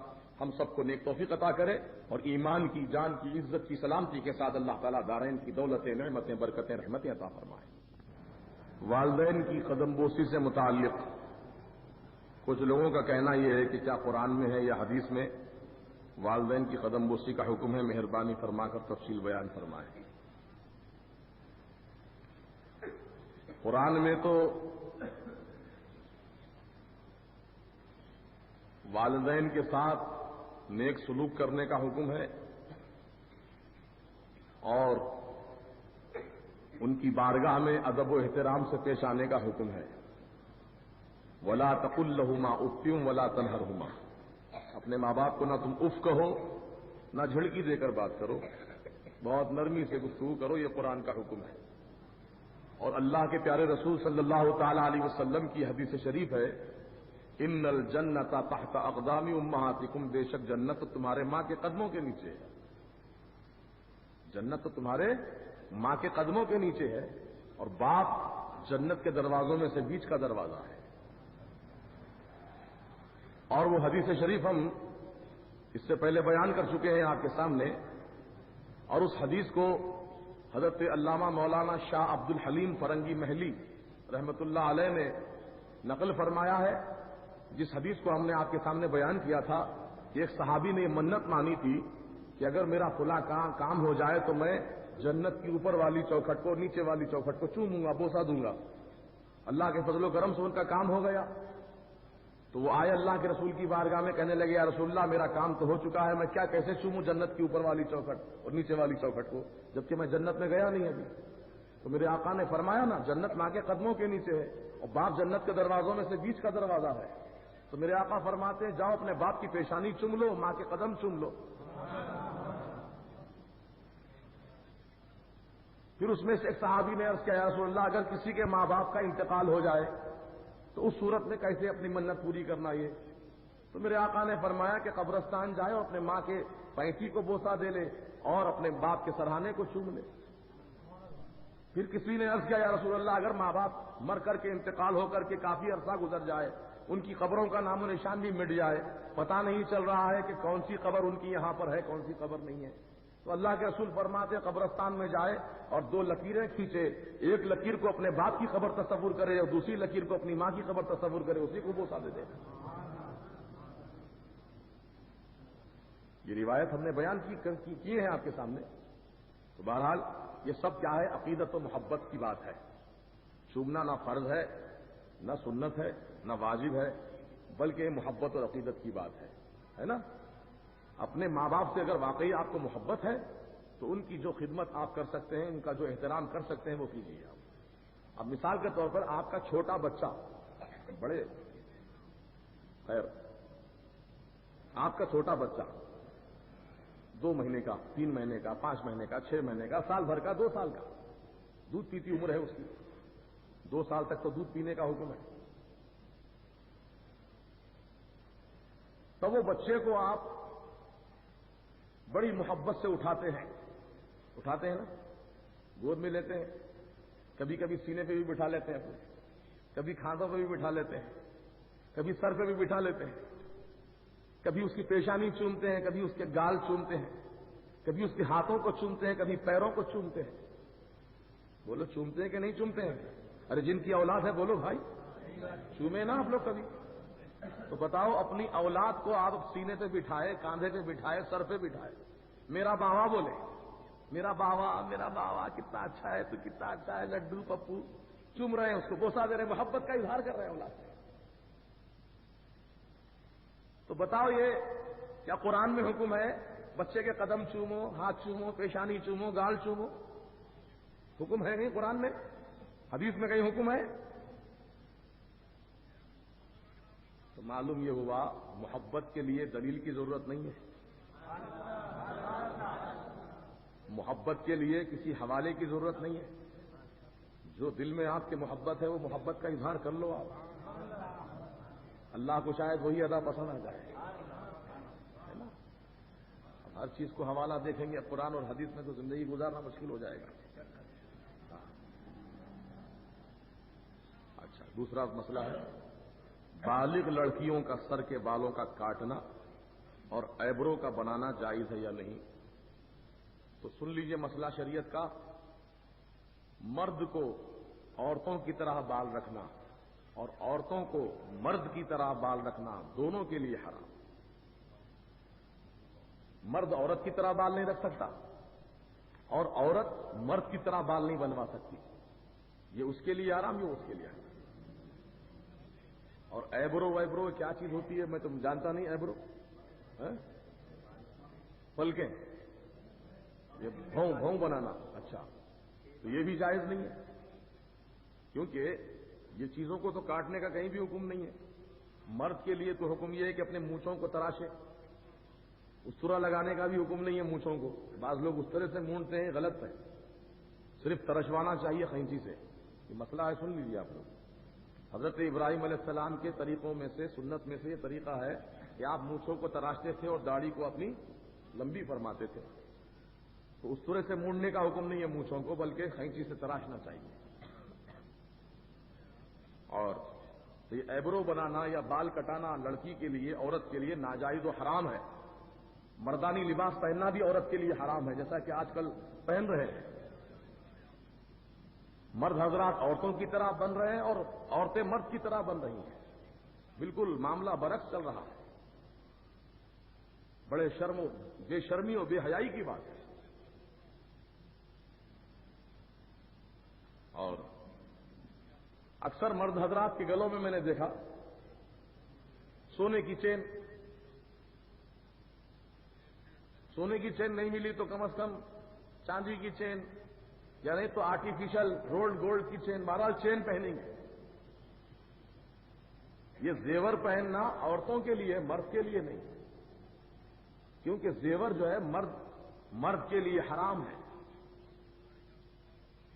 ہم سب کو نیک توفیق عطا کرے اور ایمان کی، جان کی، عزت کی، سلامتی کے ساتھ اللہ تعالیٰ دارین کی دولتیں، نعمتیں، برکتیں، رحمتیں عطا فرمائے۔ والدین کی قدم بوسی سے متعلق کچھ لوگوں کا کہنا یہ ہے کہ کیا قرآن میں ہے یا حدیث میں والدین کی قدم بوسی کا حکم ہے؟ مہربانی فرما کر تفصیل بیان فرمائیں۔ قرآن میں تو والدین کے ساتھ نیک سلوک کرنے کا حکم ہے اور ان کی بارگاہ میں ادب و احترام سے پیش آنے کا حکم ہے۔ ولا تقل لهما اف ولا تنهرهما، اپنے ماں باپ کو نہ تم اف کہو نہ جھڑکی دے کر بات کرو، بہت نرمی سے گفتگو کرو، یہ قرآن کا حکم ہے۔ اور اللہ کے پیارے رسول صلی اللہ تعالی علیہ وسلم کی حدیث شریف ہے، ان الجنت تحت اقدام امہاتکم، بے شک جنت تمہارے ماں کے قدموں کے نیچے ہے۔ جنت تمہارے ماں کے قدموں کے نیچے ہے، اور باپ جنت کے دروازوں میں سے بیچ کا دروازہ ہے۔ اور وہ حدیث شریف ہم اس سے پہلے بیان کر چکے ہیں آپ کے سامنے، اور اس حدیث کو حضرت علامہ مولانا شاہ عبد الحلیم فرنگی محلی رحمت اللہ علیہ نے نقل فرمایا ہے، جس حدیث کو ہم نے آپ کے سامنے بیان کیا تھا کہ ایک صحابی نے یہ منت مانی تھی کہ اگر میرا فلاں کام ہو جائے تو میں جنت کی اوپر والی چوکھٹ کو، نیچے والی چوکھٹ کو چوموں گا، بوسا دوں گا۔ اللہ کے فضل و کرم سے ان کا کام ہو گیا، تو وہ آئے اللہ کے رسول کی بارگاہ میں، کہنے لگے یا رسول اللہ میرا کام تو ہو چکا ہے، میں کیا کیسے چوموں جنت کی اوپر والی چوکھٹ اور نیچے والی چوکھٹ کو، جبکہ میں جنت میں گیا نہیں ابھی۔ تو میرے آقا نے فرمایا نا، جنت ماں کے قدموں کے نیچے ہے اور باپ جنت کے دروازوں میں سے بیچ کا دروازہ ہے۔ تو میرے آقا فرماتے ہیں جاؤ اپنے باپ کی پیشانی چوم لو، ماں کے قدم چوم لو۔ پھر اس میں سے ایک صحابی نے عرض کیا یا رسول اللہ اگر کسی کے ماں باپ کا انتقال ہو جائے تو اس صورت میں کیسے اپنی منت پوری کرنا یہ؟ تو میرے آقا نے فرمایا کہ قبرستان جائے اور اپنے ماں کے پینتی کو بوسا دے لے اور اپنے باپ کے سرہانے کو چوم لے۔ پھر کسی نے عرض کیا یا رسول اللہ اگر ماں باپ مر کر کے، انتقال ہو کر کے کافی عرصہ گزر جائے، ان کی قبروں کا نام و نشان بھی مٹ جائے، پتہ نہیں چل رہا ہے کہ کون سی قبر ان کی یہاں پر ہے، کون سی قبر نہیں ہے، تو اللہ کے رسول فرماتے ہیں قبرستان میں جائے اور دو لکیریں کھینچے، ایک لکیر کو اپنے باپ کی قبر تصور کرے اور دوسری لکیر کو اپنی ماں کی قبر تصور کرے، اسی کو بوسا دے دے۔ یہ روایت ہم نے بیان کی ہے آپ کے سامنے۔ تو بہرحال یہ سب کیا ہے؟ عقیدت و محبت کی بات ہے۔ چومنا نہ فرض ہے، نہ سنت ہے، نہ واجب ہے، بلکہ محبت اور عقیدت کی بات ہے نا؟ اپنے ماں باپ سے اگر واقعی آپ کو محبت ہے تو ان کی جو خدمت آپ کر سکتے ہیں، ان کا جو احترام کر سکتے ہیں وہ کیجیے آپ۔ اب مثال کے طور پر آپ کا چھوٹا بچہ، بڑے خیر آپ کا چھوٹا بچہ 2 مہینے کا، 3 مہینے کا، 5 مہینے کا، 6 مہینے کا، سال بھر کا، 2 سال کا، دودھ پیتی عمر ہے اس کی، 2 سال تک تو دودھ پینے کا حکم ہے۔ تب وہ بچے کو آپ بڑی محبت سے اٹھاتے ہیں نا، گود میں لیتے ہیں، کبھی کبھی سینے پہ بھی بٹھا لیتے ہیں، کبھی کھانسوں پہ بھی بٹھا لیتے ہیں، کبھی سر پہ بھی بٹھا لیتے ہیں، کبھی اس کی پیشانی چومتے ہیں، کبھی اس کے گال چومتے ہیں، کبھی اس کے ہاتھوں کو چومتے ہیں، کبھی پیروں کو چومتے ہیں۔ بولو چومتے ہیں کہ نہیں چومتے ہیں؟ ارے جن کی اولاد ہے بولو بھائی، چومے نا آپ لوگ کبھی؟ تو بتاؤ اپنی اولاد کو آپ سینے پہ بٹھائے، کاندھے پہ بٹھائے، سر پہ بٹھائے، میرا باوا بولے، میرا باوا کتنا اچھا ہے، تو کتنا اچھا ہے، لڈو پپو، چوم رہے ہیں اس کو، بوسا دے رہے ہیں، محبت کا اظہار کر رہے ہیں اولاد سے۔ تو بتاؤ یہ کیا قرآن میں حکم ہے بچے کے قدم چومو، ہاتھ چومو، پیشانی چومو، گال چومو؟ حکم ہے نہیں قرآن میں؟ حدیث میں کہیں حکم ہے؟ تو معلوم یہ ہوا محبت کے لیے دلیل کی ضرورت نہیں ہے، محبت کے لیے کسی حوالے کی ضرورت نہیں ہے، جو دل میں آپ کے محبت ہے وہ محبت کا اظہار کر لو آپ۔ اللہ کو شاید وہی ادا پسند آ جائے، ہے نا؟ اب ہر چیز کو حوالہ دیکھیں گے قرآن اور حدیث میں تو زندگی گزارنا مشکل ہو جائے گا۔ اچھا، دوسرا مسئلہ ہے بالغ لڑکیوں کا سر کے بالوں کا کاٹنا اور ایبرو کا بنانا جائز ہے یا نہیں؟ تو سن لیجئے مسئلہ شریعت کا. مرد کو عورتوں کی طرح بال رکھنا اور عورتوں کو مرد کی طرح بال رکھنا دونوں کے لیے حرام. مرد عورت کی طرح بال نہیں رکھ سکتا اور عورت مرد کی طرح بال نہیں بنوا سکتی. یہ اس کے لیے حرام، یہ اس کے لیے حرام. اور ایبرو ویبرو کیا چیز ہوتی ہے میں تو جانتا نہیں. ایبرو پلکیں، یہ بھوں بنانا. اچھا، تو یہ بھی جائز نہیں ہے کیونکہ یہ چیزوں کو تو کاٹنے کا کہیں بھی حکم نہیں ہے. مرد کے لیے تو حکم یہ ہے کہ اپنے مونچھوں کو تراشے. استرا لگانے کا بھی حکم نہیں ہے مونچھوں کو. بعض لوگ اس طرح سے مونڈتے ہیں، غلط ہے. صرف ترشوانا چاہیے قینچی سے. یہ مسئلہ ہے، سن لیجیے آپ لوگ. حضرت ابراہیم علیہ السلام کے طریقوں میں سے، سنت میں سے یہ طریقہ ہے کہ آپ مونچھوں کو تراشتے تھے اور داڑھی کو اپنی لمبی فرماتے تھے. تو اس طرح سے مونڈنے کا حکم نہیں ہے مونچھوں کو، بلکہ قینچی سے تراشنا چاہیے. اور یہ ایبرو بنانا یا بال کٹانا لڑکی کے لیے، عورت کے لیے ناجائز و حرام ہے. مردانی لباس پہننا بھی عورت کے لیے حرام ہے، جیسا کہ آج کل پہن رہے ہیں. مرد حضرات عورتوں کی طرح بن رہے ہیں اور عورتیں مرد کی طرح بن رہی ہیں. بالکل معاملہ برعکس چل رہا ہے. بڑے بے شرمی اور بے حیائی کی بات ہے. اور اکثر مرد حضرات کے گلوں میں نے دیکھا سونے کی چین. سونے کی چین نہیں ملی تو کم از کم چاندی کی چین، یا نہیں تو آرٹیفیشل رولڈ گولڈ کی چین، بہرحال چین پہنیں گے. یہ زیور پہننا عورتوں کے لیے، مرد کے لیے نہیں. کیونکہ زیور جو ہے مرد کے لیے حرام ہے.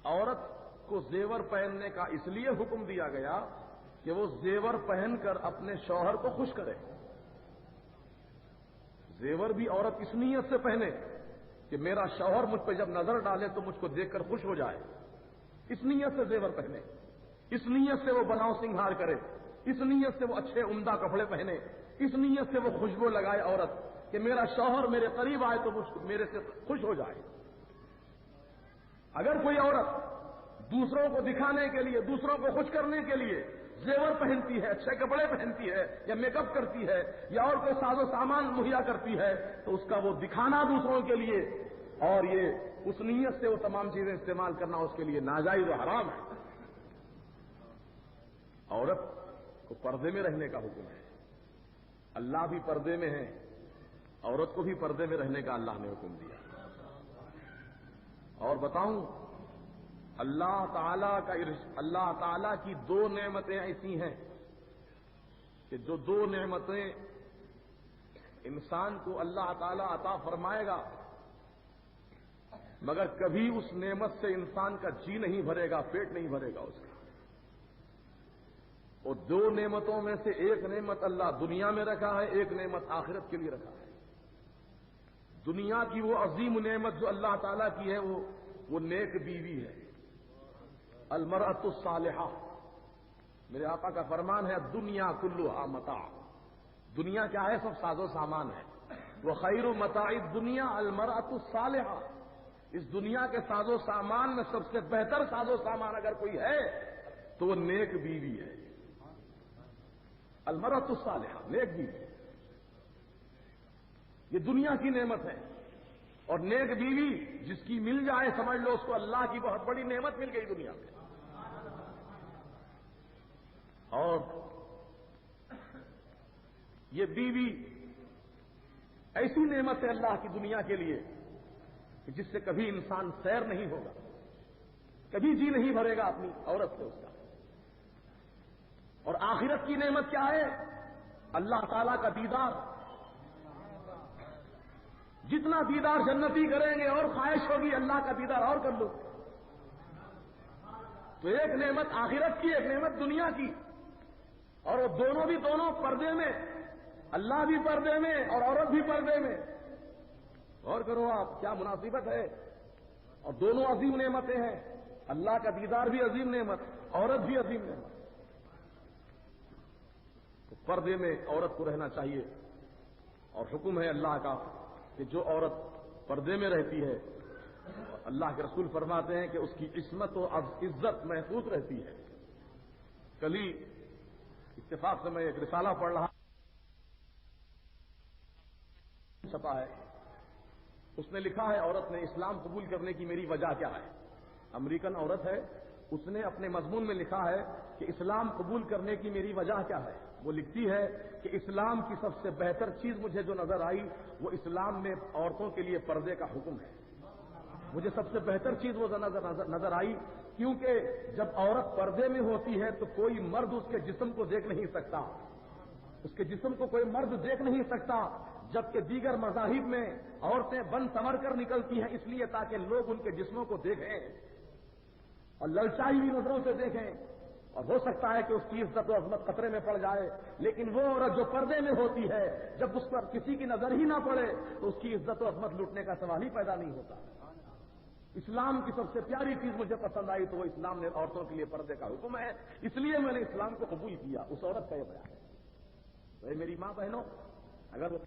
عورت کو زیور پہننے کا اس لیے حکم دیا گیا کہ وہ زیور پہن کر اپنے شوہر کو خوش کرے. زیور بھی عورت اس نیت سے پہنے کہ میرا شوہر مجھ پہ جب نظر ڈالے تو مجھ کو دیکھ کر خوش ہو جائے. اس نیت سے زیور پہنے، اس نیت سے وہ بناؤ سنگھار کرے، اس نیت سے وہ اچھے عمدہ کپڑے پہنے، اس نیت سے وہ خوشبو لگائے عورت کہ میرا شوہر میرے قریب آئے تو میرے سے خوش ہو جائے. اگر کوئی عورت دوسروں کو دکھانے کے لیے، دوسروں کو خوش کرنے کے لیے زیور پہنتی ہے، اچھے کپڑے پہنتی ہے، یا میک اپ کرتی ہے، یا اور کوئی ساز و سامان مہیا کرتی ہے، تو اس کا وہ دکھانا دوسروں کے لیے اور یہ اس نیت سے وہ تمام چیزیں استعمال کرنا اس کے لیے ناجائز و حرام ہے. عورت کو پردے میں رہنے کا حکم ہے. اللہ بھی پردے میں ہے، عورت کو بھی پردے میں رہنے کا اللہ نے حکم دیا. اور بتاؤں، اللہ تعالی کی دو نعمتیں ایسی ہیں کہ جو دو نعمتیں انسان کو اللہ تعالی عطا فرمائے گا مگر کبھی اس نعمت سے انسان کا جی نہیں بھرے گا، پیٹ نہیں بھرے گا اس کا. اور دو نعمتوں میں سے ایک نعمت اللہ دنیا میں رکھا ہے، ایک نعمت آخرت کے لیے رکھا ہے. دنیا کی وہ عظیم نعمت جو اللہ تعالیٰ کی ہے وہ نیک بیوی ہے، المرأۃ الصالحہ. میرے آقا کا فرمان ہے دنیا کلھا متاع. دنیا کیا ہے؟ سب ساز و سامان ہے. وخیر متاع الدنیا المرأۃ الصالحہ. اس دنیا کے ساز و سامان میں سب سے بہتر ساز و سامان اگر کوئی ہے تو وہ نیک بیوی ہے. المرأۃ الصالحہ، نیک بیوی. یہ دنیا کی نعمت ہے. اور نیک بیوی جس کی مل جائے سمجھ لو اس کو اللہ کی بہت بڑی نعمت مل گئی دنیا میں. اور یہ بیوی ایسی نعمت ہے اللہ کی دنیا کے لیے کہ جس سے کبھی انسان سیر نہیں ہوگا، کبھی جی نہیں بھرے گا اپنی عورت سے اس کا. اور آخرت کی نعمت کیا ہے؟ اللہ تعالیٰ کا دیدار. جتنا دیدار جنتی کریں گے اور خواہش ہوگی اللہ کا دیدار اور کر لو. تو ایک نعمت آخرت کی، ایک نعمت دنیا کی. اور وہ دونوں پردے میں، اللہ بھی پردے میں اور عورت بھی پردے میں. غور کرو آپ، کیا مناسبت ہے. اور دونوں عظیم نعمتیں ہیں. اللہ کا دیدار بھی عظیم نعمت، عورت بھی عظیم نعمت. پردے میں عورت کو رہنا چاہیے، اور حکم ہے اللہ کا کہ جو عورت پردے میں رہتی ہے اللہ کے رسول فرماتے ہیں کہ اس کی عصمت و عزت محفوظ رہتی ہے۔ کل ہی اتفاق سے میں ایک رسالہ پڑھ رہا چھپا ہے، اس نے لکھا ہے عورت نے اسلام قبول کرنے کی میری وجہ کیا ہے۔ امریکن عورت ہے، اس نے اپنے مضمون میں لکھا ہے کہ اسلام قبول کرنے کی میری وجہ کیا ہے۔ وہ لکھتی ہے کہ اسلام کی سب سے بہتر چیز مجھے جو نظر آئی وہ اسلام میں عورتوں کے لیے پردے کا حکم ہے۔ مجھے سب سے بہتر چیز وہ نظر آئی کیونکہ جب عورت پردے میں ہوتی ہے تو کوئی مرد اس کے جسم کو دیکھ نہیں سکتا، اس کے جسم کو کوئی مرد دیکھ نہیں سکتا، جبکہ دیگر مذاہب میں عورتیں بن سنور کر نکلتی ہیں اس لیے تاکہ لوگ ان کے جسموں کو دیکھیں اور للچائی ہوئی نظروں سے دیکھیں، اور ہو سکتا ہے کہ اس کی عزت و عظمت خطرے میں پڑ جائے، لیکن وہ عورت جو پردے میں ہوتی ہے جب اس پر کسی کی نظر ہی نہ پڑے تو اس کی عزت و عظمت لوٹنے کا سوال ہی پیدا نہیں ہوتا۔ اسلام کی سب سے پیاری چیز مجھے پسند آئی تو وہ اسلام نے عورتوں کے لیے پردے کا حکم ہے، اس لیے میں نے اسلام کو قبول کیا۔ اس عورت کا یہ بیان ہے۔ تو میری ماں بہنوں، اگر وہ